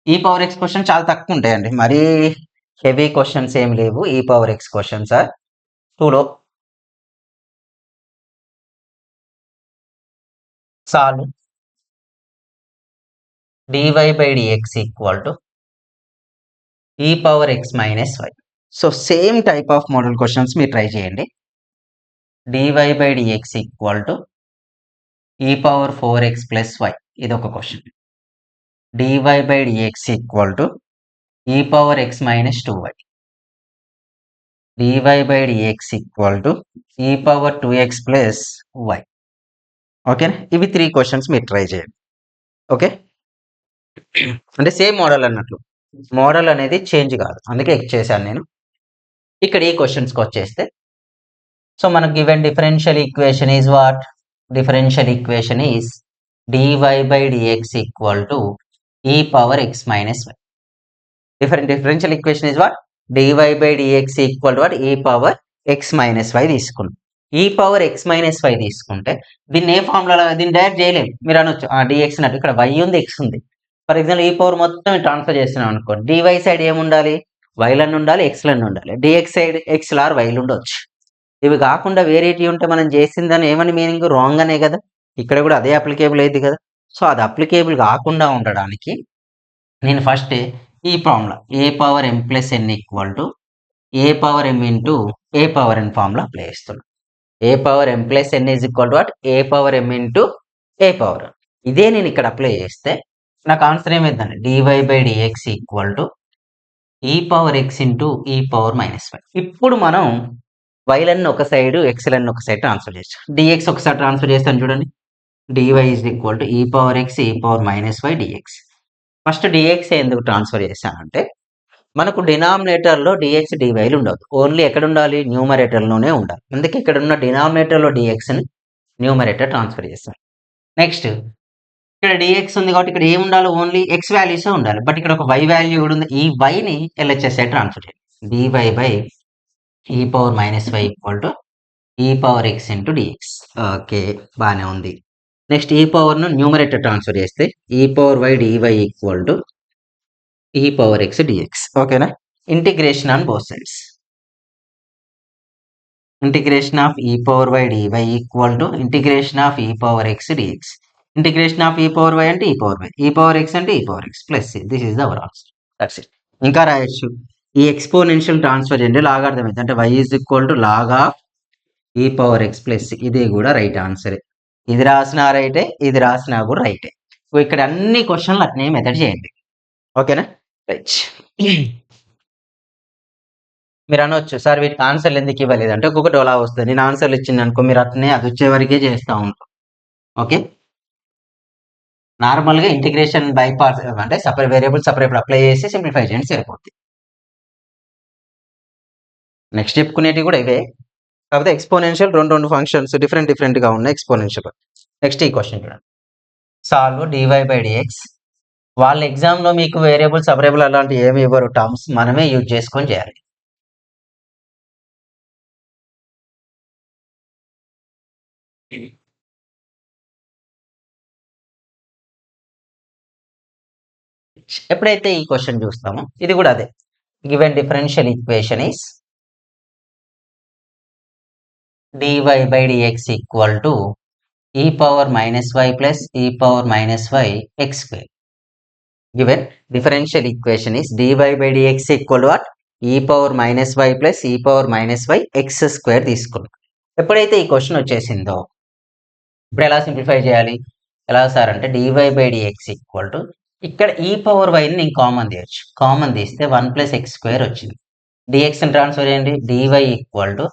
ఈ పవర్ ఎక్స్ క్వశ్చన్ చాలా తక్కువ ఉంటాయండి. మరీ హెవీ క్వశ్చన్స్ ఏం లేవు. E power X questions are టూలో. Solve. DY by dx equal to ఈ power X minus Y. So same type of model questions మీరు ట్రై చేయండి. D Y by dx equal to ఈ పవర్ 4x ప్లస్ వై. ఇది ఒక question. D Y by dx equal to ఈ power X minus 2y. D Y by dx equal to ఈ power 2x plus Y. ఓకేనా? ఇవి 3 questions మీరు ట్రై చేయండి. ఓకే, అంటే సేమ్ మోడల్ అన్నట్లు. మోడల్ అనేది చేంజ్ కాదు, అందుకే ఎక్ చేశాను నేను. ఇక్కడ ఈ క్వశ్చన్స్కి వచ్చేస్తే సో మనకు given differential equation is what? Differential equation is dy by dx equal to ఈ power X minus y. Differential equation is what? Dy by dx equal to what? E power X minus y తీసుకున్నాం. E power X minus why తీసుకుంటే దీన్ని ఏ formula, దీన్ని direct చేయలేము. మీరు అనొచ్చు dx అన్నట్టు ఇక్కడ వై ఉంది ఎక్స్ ఉంది. ఫర్ ఎగ్జాంపుల్ ఈ పవర్ మొత్తం ట్రాన్స్ఫర్ చేస్తున్నాం అనుకో, డివై సైడ్ ఏముండాలి? వైలను ఉండాలి, ఎక్స్లను ఉండాలి. డిఎక్స్ సైడ్ ఎక్స్లు ఆర్ వైలు ఉండొచ్చు. ఇవి కాకుండా వేరేటి ఉంటే మనం చేసిందని ఏమని మీనింగ్? రాంగ్ అనే కదా. ఇక్కడ కూడా అదే అప్లికేబుల్ అయింది కదా. సో అది అప్లికేబుల్ కాకుండా ఉండడానికి నేను ఫస్ట్ ఈ formula a power m plus n equal to a power m into a power n formula apply చేస్తున్నాను. A power m plus n is equal to what? A power m into a power. ఇదే నేను ఇక్కడ apply చేస్తే నాకు answer ఏమైందండి? Dy by dx equal to ఈ power x into e power minus y. ఇప్పుడు మనం వైలన్నీ ఒక సైడ్ ఎక్స్లన్నీ ఒక సైడ్ ట్రాన్స్ఫర్ చేస్తాను. డిఎక్స్ ఒకసారి ట్రాన్స్ఫర్ చేస్తాను చూడండి. డివై ఈజ్ ఈక్వల్ టు ఈ power x e power minus y dx. First dx ఎందుకు ట్రాన్స్ఫర్ చేశానంటే మనకు డినామినేటర్లో డిఎక్స్ డివైలు ఉండదు. ఓన్లీ ఎక్కడ ఉండాలి? న్యూమరేటర్లోనే ఉండాలి. అందుకే ఇక్కడ ఉన్న డినామినేటర్లో డిఎక్స్ని న్యూమరేటర్ ట్రాన్స్ఫర్ చేస్తాను. నెక్స్ట్ ఇక్కడ డిఎక్స్ ఉంది కాబట్టి ఇక్కడ ఏమి ఉండాలి? ఓన్లీ ఎక్స్ వాల్యూసే ఉండాలి. బట్ ఇక్కడ ఒక వై వాల్యూ కూడా ఉంది. ఈ వైని ఎల్హెచ్ఎస్ ట్రాన్స్ఫర్ చేయాలి. Dy by e power minus y equal to ఈ power x into dx. Okay, బాగానే ఉంది. నెక్స్ట్ ఈ పవర్ను న్యూమరేటర్ ట్రాన్స్ఫర్ చేస్తే e power y dy equal to ఈ పవర్ ఎక్స్ డిఎక్స్. ఓకేనా? Integration on both sides. Integration of e power y dy equal to integration of e power x dx. Integration of e power y అంటే e power y, e power X అంటే e power x plus this is the our answer. That's it. ఇంకా రాయొచ్చు. ఈ exponential transfer చేయండి, logarithm అయితే అంటే y is equal to log of e power x plus. ఇది కూడా రైట్ ఆన్సరే. ఇది రాసినా రైటే, ఇది రాసినా కూడా రైటే. ఇక్కడ అన్ని క్వశ్చన్లు అట్నే మెథడ్ చేయండి. ఓకేనా? రైట్. మీరు అనొచ్చు, సార్ వీటికి ఆన్సర్లు ఎందుకు ఇవ్వలేదు అంటే ఒక్కొక్కటి అలా వస్తుంది. నేను ఆన్సర్లు ఇచ్చింది అనుకో, మీరు అట్నే అది వచ్చే వరకే చేస్తూ ఉంటాం. ఓకే, నార్మల్గా ఇంటిగ్రేషన్ బై పార్ట్స్ అంటే సపరేట్ వేరియబుల్ సపరేట్ అప్లై చేసి సింప్లిఫై చేయండి, సరిపోతుంది. నెక్స్ట్ చెప్పుకునేటివి కూడా ఇవే, కాకపోతే ఎక్స్పోనెన్షియల్ రెండు ఫంక్షన్స్ డిఫరెంట్గా ఉన్నాయి ఎక్స్పోనెన్షియల్. నెక్స్ట్ ఈ క్వశ్చన్ చూడండి. Solve DY by dx. వాళ్ళ ఎగ్జామ్లో మీకు వేరియబుల్ సపరేబుల్ అలాంటివి ఏమి ఇవ్వరు, టర్మ్స్ మనమే యూజ్ చేసుకొని చేయాలి. ఎప్పుడైతే ఈ క్వశ్చన్ చూస్తామో ఇది కూడా అదే. Given differential equation is dy by dx equal to e power minus y plus e power minus y x square. Given differential equation is dy by dx equal to what? E power minus y plus e power minus y x square తీసుకున్నాం. ఎప్పుడైతే ఈ question వచ్చేసిందో ఇప్పుడు ఎలా simplify చేయాలి? ఎలా sir అంటే dy by dx equal to ఇక్కడ ఈ పవర్ వైని నేను కామన్ తీయచ్చు. కామన్ తీస్తే 1 ప్లస్ ఎక్స్ స్క్వేర్ వచ్చింది. డిఎక్స్ని ట్రాన్స్ఫర్ చేయండి. dy ఈక్వల్ టు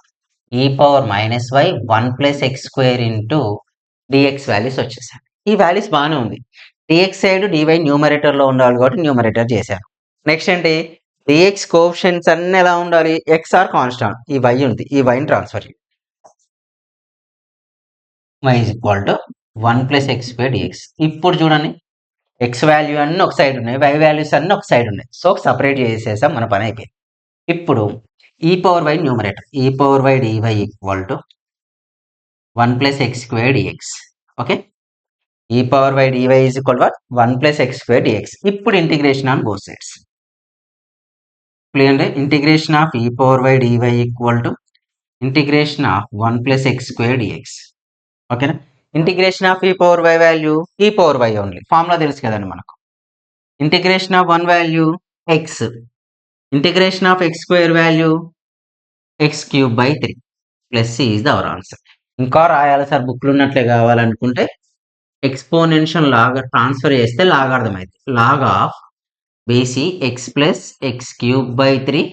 ఈ power minus y 1 plus X square into dx values వచ్చేసాయి. ఈ వాల్యూస్ బాగానే ఉంది. డిఎక్స్ సైడ్ డివై న్యూమరేటర్లో ఉండాలి కాబట్టి న్యూమరేటర్ చేశాను. నెక్స్ట్ ఏంటి? డిఎక్స్ కోఎఫిషియెంట్స్ అన్ని ఎలా ఉండాలి? X are constant. ఈ వై ఉంది, ఈ వైని ట్రాన్స్ఫర్ చేయండి. Y is equal to 1 plus X square dx. ఇప్పుడు చూడండి, ఎక్స్ వాల్యూ అన్నీ ఒక సైడ్ ఉన్నాయి, వై వాల్యూస్ అన్నీ ఒక సైడ్ ఉన్నాయి. సో సపరేట్ చేసేసాం, మన పని అయిపోయింది. ఇప్పుడు e power y numerator, e power y dy equal to 1 plus X square dx. Okay, e power y dy is equal to 1 plus X square dx. ఇప్పుడు integration on both sides. Clear? Integration of e power y dy equal to integration of 1 plus X square dx. ఓకేనా? Integration of e power y value e power y only, formula తెలుసు కదండి మనకు. Integration of 1 value x, integration of x square value x cube by 3 plus c is the our answer. ఇంకా రాయాలి sir బుక్లు ఉన్నట్లే కావాలనుకుంటే exponential లాగా transfer చేస్తే లాగార్థం అయితే లాగ్ ఆఫ్ బేసి x plus x cube by 3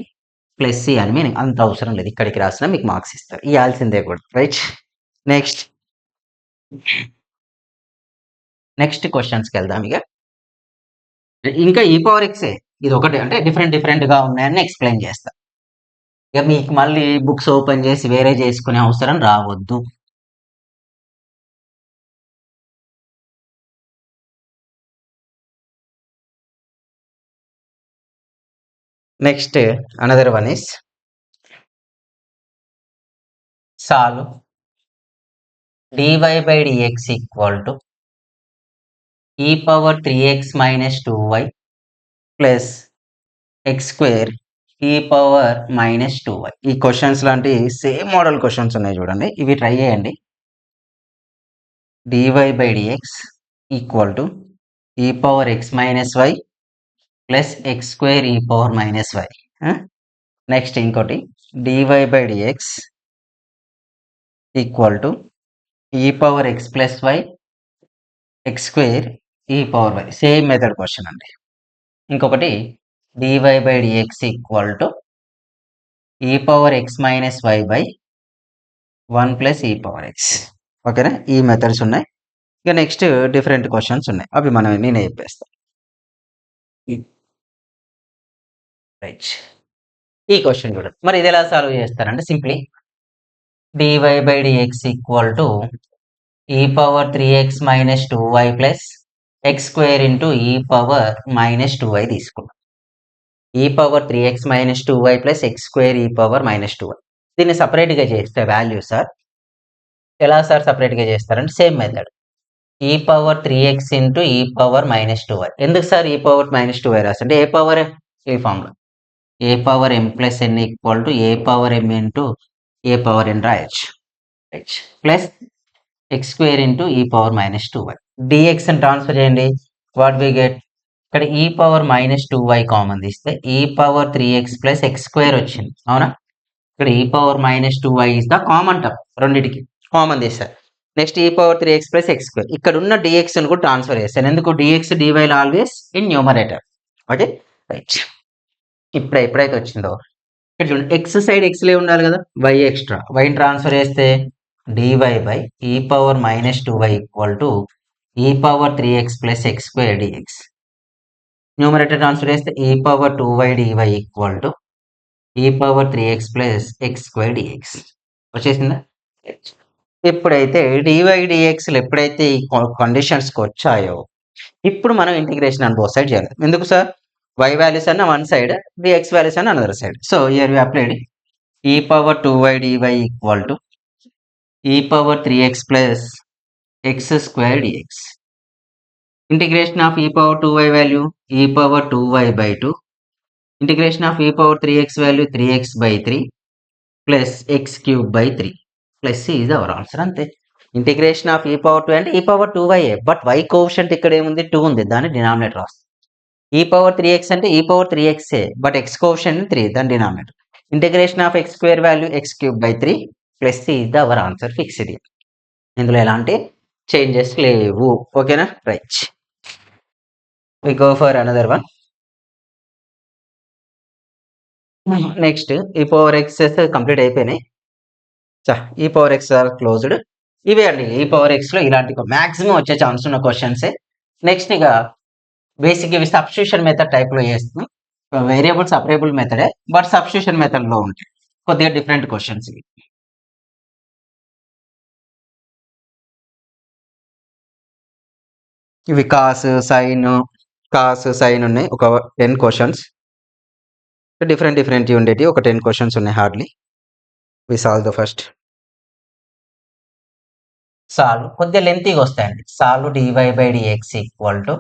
plus c అని మీనింగ్. అంత అవసరం లేదు, ఇక్కడికి రాసినా మీకు మార్క్స్ ఇస్తారు, ఇవ్వాల్సిందే కూడా. రైట్. నెక్స్ట్ క్వశ్చన్స్కి వెళ్దాం. ఇంకా ఈ పవర్ ఎక్సే, ఇది ఒకటి అంటే డిఫరెంట్గా ఉన్నాయని ఎక్స్ప్లెయిన్ చేస్తా. ఇక మీకు మళ్ళీ బుక్స్ ఓపెన్ చేసి వేరే చేసుకునే అవసరం రావద్దు. Next another one is solve dy by dx equal to ఈ power 3x minus 2y plus X square e power minus 2y. ఈ క్వశ్చన్స్ లాంటి సేమ్ మోడల్ క్వశ్చన్స్ ఉన్నాయి చూడండి, ఇవి ట్రై చేయండి. dy by dx equal to ఈ power X minus y plus X square e power minus y. Next ఇంకోటి dy by dx equal to ఈ power x plus y x square e power y. Same method question అండి. ఇంకొకటి dy by dx equal to ఈ power X minus y by 1 plus e power x. ఓకేనా, ఈ methods ఉన్నాయి. ఇక next different questions ఉన్నాయి, అవి నేనే చెప్పేస్తాను. రైట్, ఈ క్వశ్చన్ చూడండి. మరి ఇది ఎలా సాల్వ్ చేస్తారంటే simply dy by dx equal to ఈ power 3x minus 2y plus X square into e power minus 2y తీసుకున్నాం. E power 3x minus 2y plus X square e power minus 2y. దీన్ని సపరేట్గా చేస్తే value sir ఎలా sir సపరేట్గా చేస్తారంటే same method ఈ power 3x into e power minus 2y. ఎందుకు sir ఈ పవర్ మైనస్ 2y రాసంటే ఏ పవర్ ఈ formula a power m plus n equal to a power m into a power n రాయొచ్చు. Plus X square into e power minus 2y. dx అని transfer చేయండి, what we get ఇక్కడ ఈ power minus 2y common తీస్తే ఈ power 3x plus X square వచ్చింది. అవునా, ఇక్కడ ఈ power minus 2y is the common term, రెండింటికి కామన్ తీస్తారు. Next e power 3x plus X square, ఇక్కడ ఉన్న dx ని కూడా ట్రాన్స్ఫర్ చేస్తాను, ఎందుకు dx dy always in numerator. Okay right, ఎప్పుడైతే వచ్చిందో ఇక్కడ చూడండి, ఎక్స్ సైడ్ ఎక్స్లే ఉండాలి కదా, y ఎక్స్ట్రా, వైని ట్రాన్స్ఫర్ చేస్తే dy by e power minus 2y equal to ఈ power 3x plus X square dx. Numerator transfer చేస్తే e power 2y dy equal to ఈ power 3x plus X square dx వచ్చేసిందా. ఎప్పుడైతే DY డిఎక్స్లు ఎప్పుడైతే ఈ కండిషన్స్కి వచ్చాయో ఇప్పుడు మనం ఇంటిగ్రేషన్ అని బోత్ సైడ్ చేయాలి. ఎందుకు సార్, y వాల్యూస్ అన్న వన్ సైడ్, dx వాల్యూస్ అన్న another side. So here we applied e power 2y dy equal to ఈ power 3x plus X square dx. Integration of e power 2y value e power 2y by 2, integration of e power 3x value 3x by 3 plus x cube by 3 plus c is our answer. అంతే. Integration of e power 2 అంటే e power 2y, but y coefficient ఇక్కడ ఏముంది 2 ఉంది, దాన్ని denominator రాస్తుంది. ఈ power 3x అంటే e power 3x, but x coefficient 3, దాని denominator. Integration of x square value x cube by 3 plus c is the our answer, fixed. ఇందులో ఎలాంటి చేంజెస్ లేవు. ఓకేనా right, we go for another one. Next e power x's complete అయిపోయినాయి. E power X are closed. ఇవే అండి ఈ power X లో ఇలాంటి మాక్సిమం వచ్చే ఛాన్స్ ఉన్న క్వశ్చన్సే. నెక్స్ట్ ఇక బేసిక్ ఇవి సబ్స్టిట్యూషన్ మెథడ్ టైప్ లో చేస్తున్నాం. వేరియబుల్ సపరేబుల్ మెథడే, బట్ సబ్స్టిట్యూషన్ మెథడ్ లో ఉంటాయి కొద్దిగా డిఫరెంట్ క్వశ్చన్స్ ఇవి. ఇవి కాస్ సైన్ ఉన్నాయి, ఒక 10 క్వశ్చన్స్ డిఫరెంట్ ఉండేవి, ఒక 10 క్వశ్చన్స్ ఉన్నాయి hardly. We solve the first. Solve కొద్దిగా లెంతీగా వస్తాయండి. Solve DY by dx equal to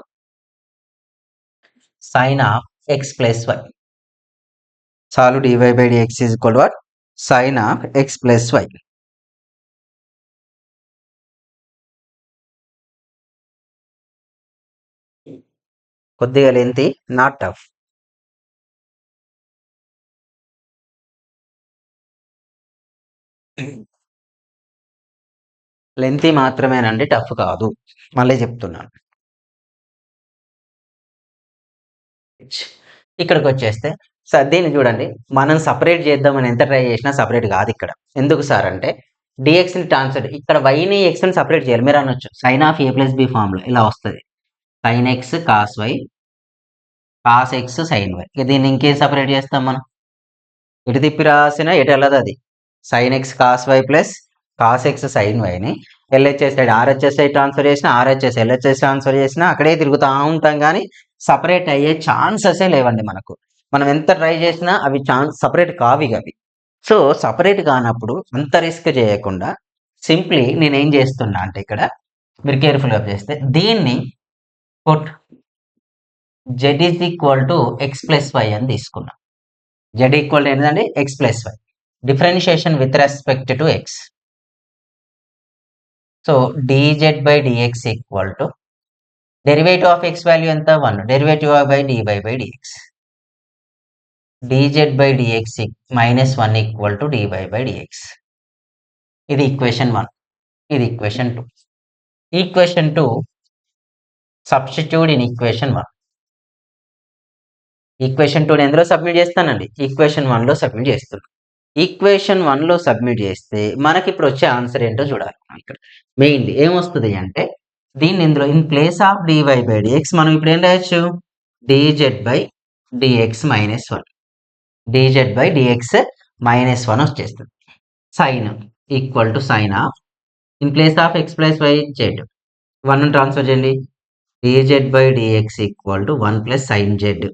sine of x plus y. Solve DY by dx is equal to what, sine of x plus y. కొద్దిగా lengthy, not tough. Lengthy మాత్రమేనండి, tough కాదు, మళ్ళీ చెప్తున్నాను. ఇక్కడికి వచ్చేస్తే సార్ దీన్ని చూడండి, మనం సపరేట్ చేద్దామని ఎంత ట్రై చేసినా సపరేట్ కాదు ఇక్కడ. ఎందుకు సార్ అంటే డిఎక్స్ని ట్రాన్స్ఫర్, ఇక్కడ వైని ఎక్స్ని సపరేట్ చేయాలి. మీరు అనొచ్చు sine of a plus b formula ఇలా వస్తుంది, sine x cos y, cos x sine y. ఇక దీన్ని ఇంకేం సపరేట్ చేస్తాం మనం, ఎటు తిప్పి రాసిన ఎటు వెళ్ళదు అది. Sine x cos y plus cos x sine వైని LHS side RHS side transfer చేసినా, ఆర్హెచ్ఎస్ ఎల్హెచ్ఎస్ ట్రాన్స్ఫర్ చేసినా అక్కడే తిరుగుతూ ఉంటాం, కానీ సపరేట్ అయ్యే ఛాన్సెసే లేవండి మనకు. మనం ఎంత ట్రై చేసినా అవి సపరేట్ కావి అవి. సో సపరేట్ కానప్పుడు అంత రిస్క్ చేయకుండా సింప్లీ నేనేం చేస్తున్నా అంటే ఇక్కడ మీరు కేర్ఫుల్గా చేస్తే దీన్ని z is equal to x plus y అని తీసుకున్నాం. జెడ్ ఈక్వల్ టు ఏంటంటే x plus y, differentiation with respect to x. So dz by dx equal to derivative of x value ఎంత 1, derivative by dy by dx. dz by dx minus 1 equal to dy by dx. ఇది equation 1, ఇది equation 2. Equation 2 substitute in equation 1. Equation 2 ఎందులో submit చేస్తానండి, equation 1లో submit చేస్తున్నాను. Equation 1లో submit చేస్తే మనకి ఇప్పుడు వచ్చే ఆన్సర్ ఏంటో చూడాలి మనం ఇక్కడ. మెయిన్లీ ఏమొస్తుంది అంటే దీన్ని ఇందులో in place of dy by dx మనం ఇప్పుడు ఏం రాయొచ్చు dz by dx minus 1 dz by dx minus 1 వచ్చేస్తుంది. Sine equal to sine of in place of x plus y z 1 transfer చేయండి dz by dx equal to 1 plus sine z.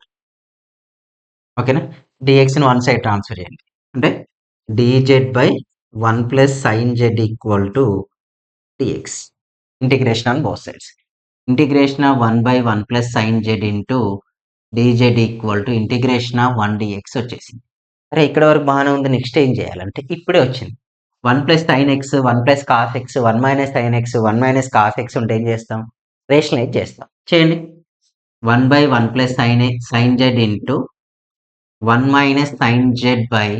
ఓకేనా dxని one side transfer చేయండి అంటే dz by 1 plus sine z equal to dx integration on both sides integration of 1 by 1 plus sine z into dz equal to integration of 1 dx వచ్చేసింది. అరే ఇక్కడ వరకు బాగానే ఉంది. నెక్స్ట్ ఏం చేయాలంటే ఇప్పుడే వచ్చింది 1 plus sign X 1 plus cos X 1 minus sign X 1 minus cos X ఉంటే ఏం చేస్తాం రేషనలైజ్ చేస్తాం. చేయండి 1 by 1 plus sine z into 1 minus sin z by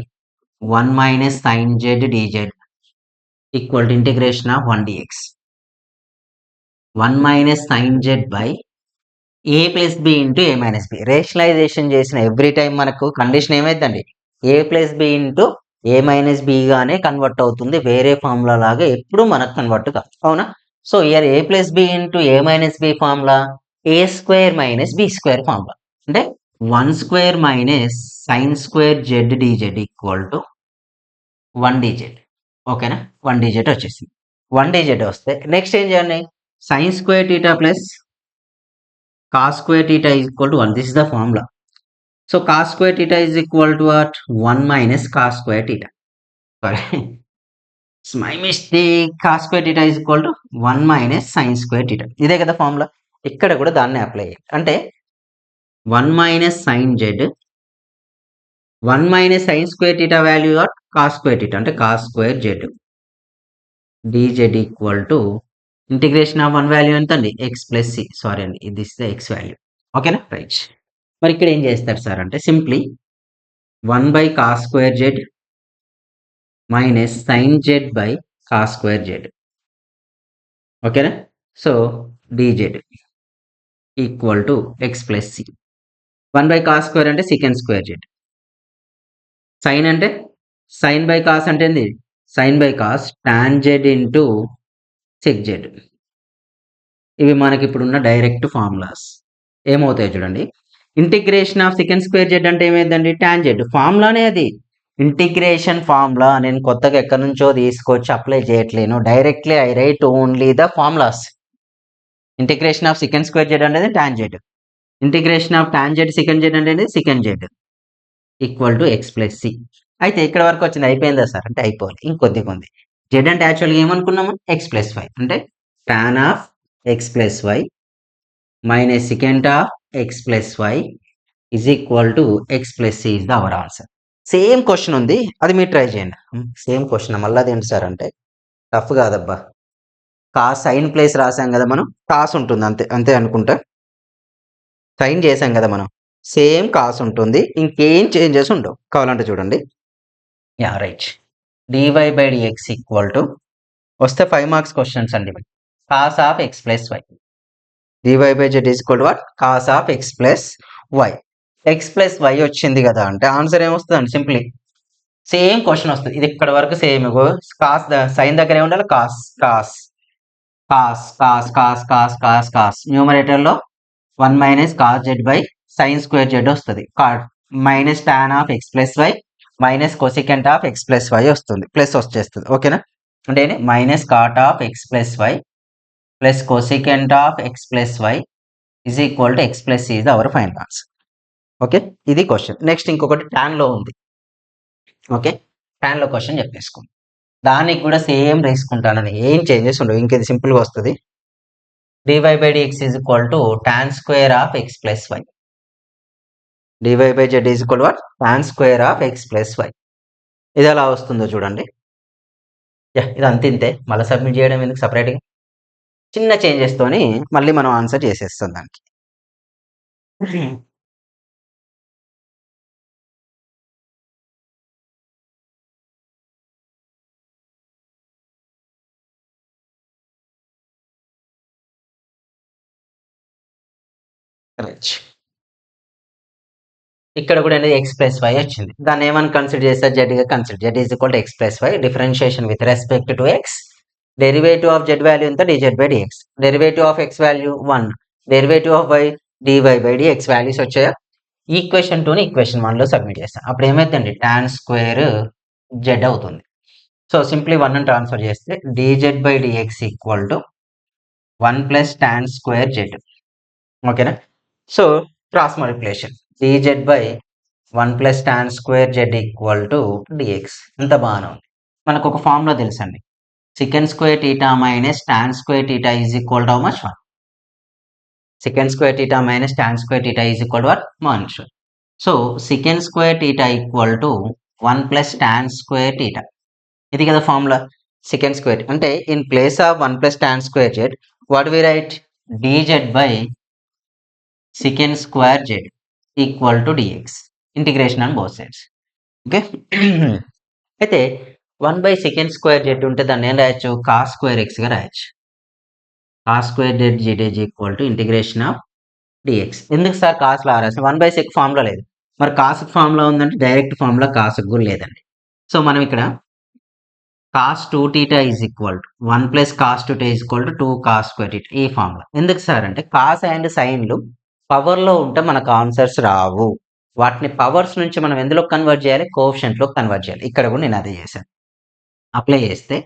1 minus sin z dz equal to integration of 1 dx. 1 minus sin z by a plus b into a minus b. Rationalization చేసిన every time మనకు condition ఏమైందండి a plus b into a minus b గానే convert అవుతుంది. వేరే formula లాగా ఎప్పుడు మనకు convert కాదు. అవునా? So here a plus b into a minus b formula a square minus b square formula అంటే 1 square minus sine square z dz equal to 1 dz. ఓకేనా 1 dz వచ్చేసింది. 1 dz వస్తే నెక్స్ట్ ఏం చేయాలి sign square theta plus cos square theta is equal to 1. This is the formula. So cos square theta is equal to what 1 minus cos square theta. Sorry my mistake. Cos square theta is equal to 1 minus sine square theta. ఇదే కదా formula. ఇక్కడ కూడా దాన్ని apply చేయాలి అంటే 1 minus sine z 1 minus sine square theta value at cos square theta అంటే cos square z dz equal to integration of 1 value ఎంత అండి ఎక్స్ ప్లస్ సి. సారీ అండి ఇది ఇస్ ద ఎక్స్ వాల్యూ. ఓకేనా రైట్. మరి ఇక్కడ ఏం చేస్తారు సార్ అంటే simply 1 by cos square z minus sine z by cos square z. ఓకేనా so dz equal to x plus c. 1 by cos square అంటే సెకండ్ స్క్వేర్ జెడ్. సైన్ అంటే sine by cos అంటే ఏంది sine by cos tan z into sec z. ఇవి మనకి ఇప్పుడున్న direct formulas. ఏమవుతాయి చూడండి integration of second square z అంటే ఏమైందండి టాన్ జెడ్ ఫార్ములానే అది. ఇంటిగ్రేషన్ ఫార్ములా నేను కొత్తగా ఎక్కడి నుంచో తీసుకొచ్చి అప్లై చేయట్లేను. Directly I write only the formulas. Integration of second square z అనేది tan z. Integration of tan z second z అనేది second z equal to x plus c. అయితే ఇక్కడ వరకు వచ్చింది అయిపోయిందా సార్ అంటే అయిపోవాలి ఇంకొద్దిగా ఉంది. జెడ్ అంటే యాక్చువల్గా ఏమనుకున్నాము ఎక్స్ ప్లస్ వై అంటే tan of x plus y minus second of x plus y is equal to x plus c is the our answer. Same question ఉంది అది మీరు ట్రై చేయండి. సేమ్ క్వశ్చన్ మళ్ళీ అదేంటి సార్ అంటే టఫ్ కాదబ్బా. Cos sign place రాసాం కదా మనం కాస్ ఉంటుంది అంతే అంతే అనుకుంటా. సైన్ చేసాం కదా మనం సేమ్ కాస్ ఉంటుంది ఇంకేం చేంజెస్ ఉండవు. కావాలంటే చూడండి yeah right DY by dx equal to వస్తే 5 మార్క్స్ క్వశ్చన్స్ అండి. Cos of x plus why dy by z equal to what cos of x plus y. X plus y వచ్చింది కదా అంటే ఆన్సర్ ఏమొస్తుందండి సింప్లీ సేమ్ క్వశ్చన్ వస్తుంది. ఇది ఇక్కడ వరకు సేమ్ కాస్ సైన్ దగ్గర ఏముండాలి cos cos cos cos cos cos cos cos న్యూమరేటర్లో 1 minus cos z by sine square z వస్తుంది. Minus tan of x plus y minus cosecant of x plus y వస్తుంది plus వచ్చేస్తుంది. ఓకేనా అంటే minus cot of x plus why plus cosecant of x plus y is equal to x plus is our final answer. Okay ఇది question. Next ఇంకొకటి ట్యాన్లో ఉంది. Okay ట్యాన్లో question చెప్పేసుకోండి. దానికి కూడా సేమ్ తీసుకుంటానని ఏం చేంజెస్ ఉండవు. ఇంకేది సింపుల్గా వస్తుంది dy by dx is equal to tan square of x plus y. dy by z is equal to what tan square of x plus y. ఇది ఎలా వస్తుందో చూడండి. ఇది అంతే మళ్ళీ సబ్మిట్ చేయడం ఎందుకు సపరేట్గా చిన్న చేంజెస్ తోని మళ్ళీ మనం ఆన్సర్ చేసేస్తాం దానికి. రైట్ ఇక్కడ కూడా అనేది ఎక్స్ ప్లస్ వై వచ్చింది. దాన్ని ఏమని కన్సిడర్ చేస్తారు? జెడ్గా consider. Z is equal to x plus y, differentiation with respect to x, derivative of z value ఎంత? dz by dx, derivative of x value 1, derivative of y dy by dx values వచ్చాయా? Equation 2ని equation 1లో submit చేస్తాం. అప్పుడు ఏమైందండి? Tan square z అవుతుంది. So simply 1ని transfer చేస్తే dz by dx equal to 1 plus tan square z. ఓకేనా? So cross multiplication dz by 1 plus tan square Z equal to dx. అంత బాగానే ఉంది. మనకు ఒక ఫార్ములా తెలుసండి, secant square theta minus tan square theta is equal to how much? 1. Secant square theta minus tan square theta is equal to what? 1. So secant square theta equal to 1 plus tan square theta. ఇది కదా formula. secant square అంటే in place of 1 plus tan square z, what we write? dz by secant square z equal to dx. Integration on both sides. Okay. అయితే 1 by secant square z ఉంటే దాన్ని ఏం రాయొచ్చు? cos square x గా రాయొచ్చు. cos square z is equal to integration of dx. ఎందుకు sir cos లా రాసి? 1 by sec formula లేదు. మరి కాస్ ఫార్ములా ఉందంటే డైరెక్ట్ ఫార్ములా కాస్ కూడా లేదండి. సో మనం ఇక్కడ cos 2 theta is equal to 1 plus cos 2 theta is equal to 2 cos square theta. ఈ ఫార్ములా ఎందుకు సార్ అంటే కాస్ అండ్ సైన్లు పవర్లో ఉంటే మనకు ఆన్సర్స్ రావు. వాటిని పవర్స్ నుంచి మనం ఎందులో కన్వర్ట్ చేయాలి? కోఎఫిషియంట్లో కన్వర్ట్ చేయాలి. ఇక్కడ కూడా నేను అదే చేశాను. అప్లై చేస్తే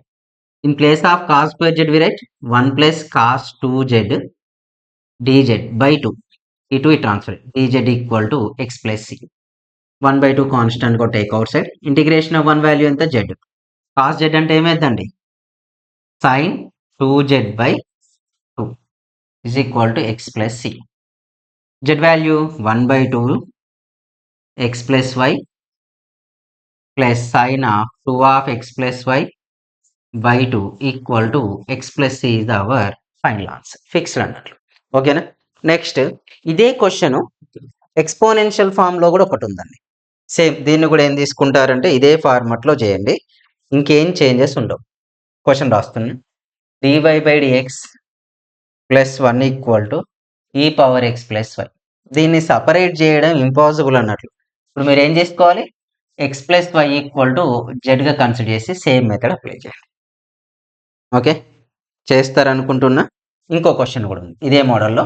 in place of cos square z we write 1 plus cos 2z dz by 2. ఈ 2 transfer dz equal to x plus c. 1 by 2 constant go take outside. Integration of 1 value ఎంత? z. cos z అంటే ఏమైందండి? sin 2z by 2 is equal to x plus c. z value 1 by 2 x plus y plus sin of 2 of x plus y by 2 equal to x plus c is our final answer. Fixed అన్నట్లు. ఓకేనా? Next ఇదే question exponential ఫామ్లో కూడా ఒకటి ఉందండి. Same దీన్ని కూడా ఏం తీసుకుంటారంటే ఇదే ఫార్మాట్లో చేయండి, ఇంకేం చేంజెస్ ఉండవు. క్వశ్చన్ రాస్తున్నాను. dy by dx plus 1 equal to ఈ పవర్ ఎక్స్ ప్లస్ వై. దీన్ని సపరేట్ చేయడం ఇంపాసిబుల్ అన్నట్లు. ఇప్పుడు మీరు ఏం చేసుకోవాలి? X plus y equal to జెడ్గా కన్సిడర్ చేసి సేమ్ మెథడ్ అప్లై చేయాలి. ఓకే, చేస్తారనుకుంటున్నా. ఇంకో క్వశ్చన్ కూడా ఉంది ఇదే మోడల్లో.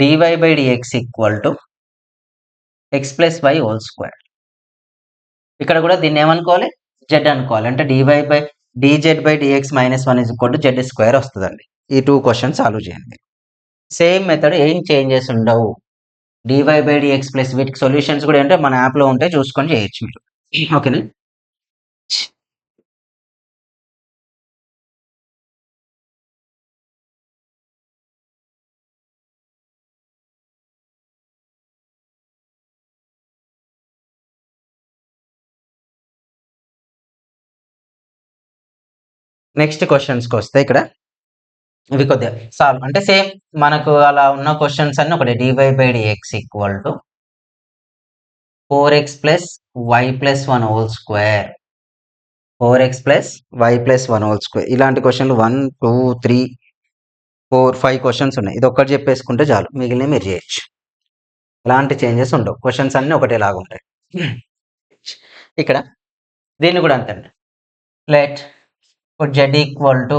dy by dx equal to x plus y whole square. ఇక్కడ కూడా దీన్ని ఏమనుకోవాలి? జెడ్ అనుకోవాలి. అంటే dy by dz by dx minus 1 is equal to Z square వస్తుందండి. ఈ 2 క్వశ్చన్స్ సాల్వ్ చేయండి. సేమ్ మెథడ్, ఏం చేంజెస్ ఉండవు. dy బై dx ప్లస్ వీటికి సొల్యూషన్స్ కూడా ఏంటంటే మన యాప్లో ఉంటే చూసుకొని చేయొచ్చు మీరు. ఓకేనా? నెక్స్ట్ క్వశ్చన్స్కి వస్తే ఇక్కడ ఇవి కొద్దిగా సాల్వ్ అంటే సేమ్ మనకు అలా ఉన్న క్వశ్చన్స్ అన్ని ఒకటి. dy by dx equal to 4x plus why plus 1 whole square. 4x plus why plus 1 whole square. ఇలాంటి క్వశ్చన్లు 1 2 3 4 5 క్వశ్చన్స్ ఉన్నాయి. ఇది ఒక్కటి చెప్పేసుకుంటే చాలు, మిగిలిన మీరు చేయొచ్చు. ఎలాంటి చేంజెస్ ఉండవు, క్వశ్చన్స్ అన్నీ ఒకటేలాగా ఉంటాయి. ఇక్కడ దీన్ని కూడా అంతండి. Let z equal to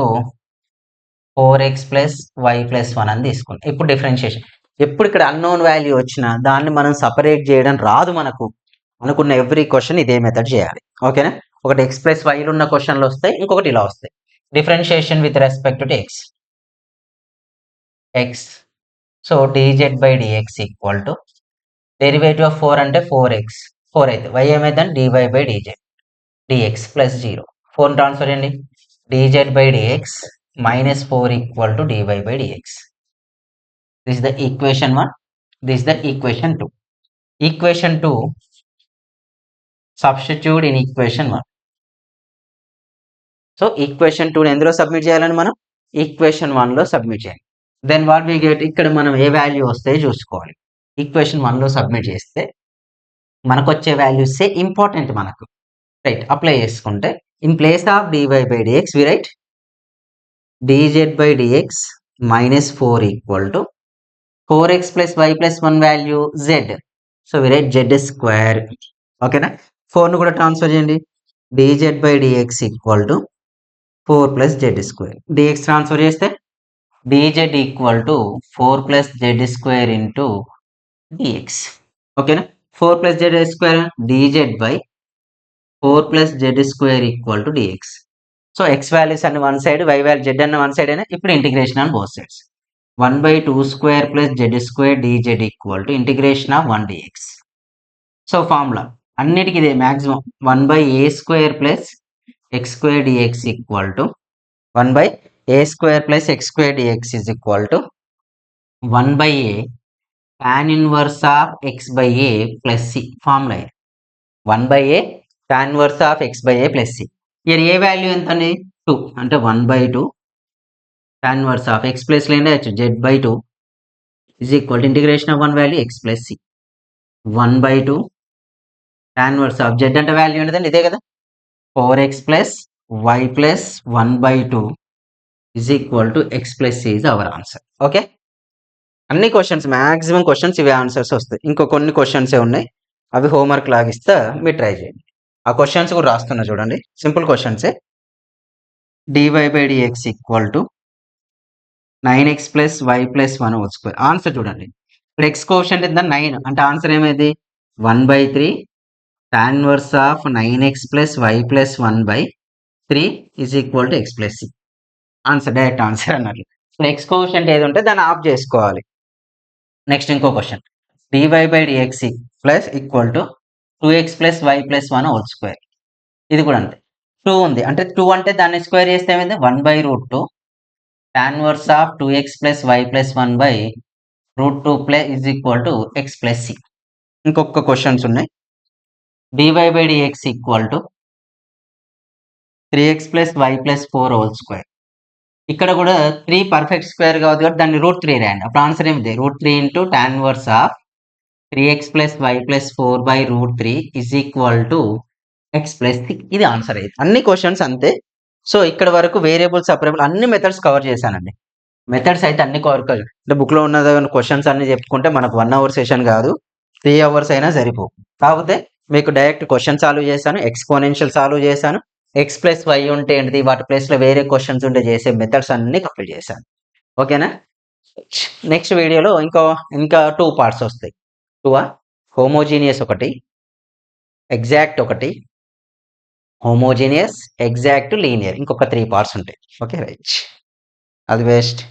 4x plus why plus 1 అని తీసుకుంటాం. ఇప్పుడు డిఫరెన్షియేషన్. ఎప్పుడు ఇక్కడ అన్నోన్ వాల్యూ వచ్చినా దాన్ని మనం సపరేట్ చేయడం రాదు మనకు. అనుకున్న ఎవ్రీ క్వశ్చన్ ఇదే మెథడ్ చేయాలి. ఓకేనా? ఒకటి ఎక్స్ ప్లస్ వైలు ఉన్న క్వశ్చన్లు వస్తాయి, ఇంకొకటి ఇలా వస్తాయి. Differentiation with respect to X. X so dz by dx equal to derivative of 4 అంటే 4x, 4 అయితే y ఏమైందని dy by dx plus 0. 4 transfer చేయండి. dz by dx minus 4 equal to dy by dx. This is the equation 1. This is the equation 2. Equation 2 substitute in equation 1. So equation 2 ఎందులో submit చేయాలని మనం equation 1 లో submit చేయాలి. Then what we get, ఇక్కడ మనం ఏ value వస్తాయో చూసుకోవాలి. Equation 1 లో సబ్మిట్ చేస్తే మనకు వచ్చే వాల్యూసే ఇంపార్టెంట్ మనకు. రైట్, అప్లై చేసుకుంటే in place of dy by dx we write dz by dx minus 4 equal to 4x plus y plus 1 value z. So we write z square. ఓకేనా, 4ను కూడా ట్రాన్స్ఫర్ చేయండి. dz by dx equal to 4 plus z square. dx transfer చేస్తే dz equal to 4 plus z square into dx. ఓకేనా, 4 plus z square dz by 4 plus z square equal to dx. So X values అన్ని one side, y value z అన్న one side అయినా ఇప్పుడు integration on both sides. 1/2 square plus z square dz equal to integration of 1 dx. So formula అన్నిటికీ ఇదే maximum 1/a square plus X square dx equal to 1/a square plus X square dx is equal to 1/a tan inverse of x by a plus c. Formula ఇది 1/a tan inverse of x by a plus c. Here a value ఎంత అండి 2 అంటే 1/2 tan inverse of x plus లో ఏంటి z by 2 is equal to integration of 1 value x plus c. 1/2 tan inverse of z అంటే value ఏంటండి ఇదే కదా 4x plus y plus 1/2 is equal to x plus c is our answer. Okay, అన్ని questions maximum questions ఇవే answers వస్తాయి. ఇంకో కొన్ని questions ఉన్నాయి, అవి హోంవర్క్ లాగిస్తా, మీరు ట్రై చేయండి. ఆ క్వశ్చన్స్ కూడా రాస్తున్నా చూడండి, సింపుల్ క్వశ్చన్సే. dy by dx equal to 9x plus why plus 1 whole square. Answer చూడండి, ఇప్పుడు ఎక్స్ కోషంట్ ఎంత 9 అంటే ఆన్సర్ ఏమైంది 1/3 tan inverse of 9x plus why plus 1/3 is equal to x plus c. Answer direct answer అన్నట్లు. ఇప్పుడు X quotient ఏది ఉంటే దాన్ని ఆఫ్ చేసుకోవాలి. నెక్స్ట్ ఇంకో question, dy by dx plus equal to 2x plus why plus 1 whole square. ఇది కూడా అంతే, 2 ఉంది అంటే 2 అంటే దాన్ని స్క్వేర్ చేస్తే ఏమైంది 1/√2 tan inverse of 2x plus why plus 1/√2 plus is equal to x plus c. ఇంకొక క్వశ్చన్స్ ఉన్నాయి, dy by dx equal to 3x plus why plus 4 whole square. ఇక్కడ కూడా 3 పర్ఫెక్ట్ స్క్వేర్ కాదు కాబట్టి దాన్ని √3 రాయండి. అప్పుడు ఆన్సర్ ఏమిటి √3 into tan inverse of 3x plus why plus 4/√3 is equal to x plus c. ఇది ఆన్సర్ అయితే అన్ని క్వశ్చన్స్ అంతే. సో ఇక్కడ వరకు వేరియబుల్ సపరేబుల్ అన్ని మెథడ్స్ కవర్ చేశానండి. మెథడ్స్ అయితే అన్ని కవర్ అంటే బుక్లో ఉన్న క్వశ్చన్స్ అన్ని చెప్పుకుంటే మనకు 1 అవర్ సెషన్ కాదు, 3 అవర్స్ అయినా సరిపో. కాకపోతే మీకు డైరెక్ట్ క్వశ్చన్ సాల్వ్ చేశాను, ఎక్స్పోనెన్షియల్ సాల్వ్ చేశాను, ఎక్స్ ప్లస్ వై ఉంటే ఏంటిది వాటి ప్లేస్లో వేరే క్వశ్చన్స్ ఉంటే చేసే మెథడ్స్ అన్ని కంప్లీట్ చేశాను. ఓకేనా, నెక్స్ట్ వీడియోలో ఇంకా 2 పార్ట్స్ వస్తాయి. 2 హోమోజీనియస్ ఒకటి, ఎగ్జాక్ట్ ఒకటి, హోమోజీనియస్, ఎగ్జాక్ట్, లీనియర్, ఇంకొక 3 పార్ట్స్ ఉంటాయి. Okay right, all the best.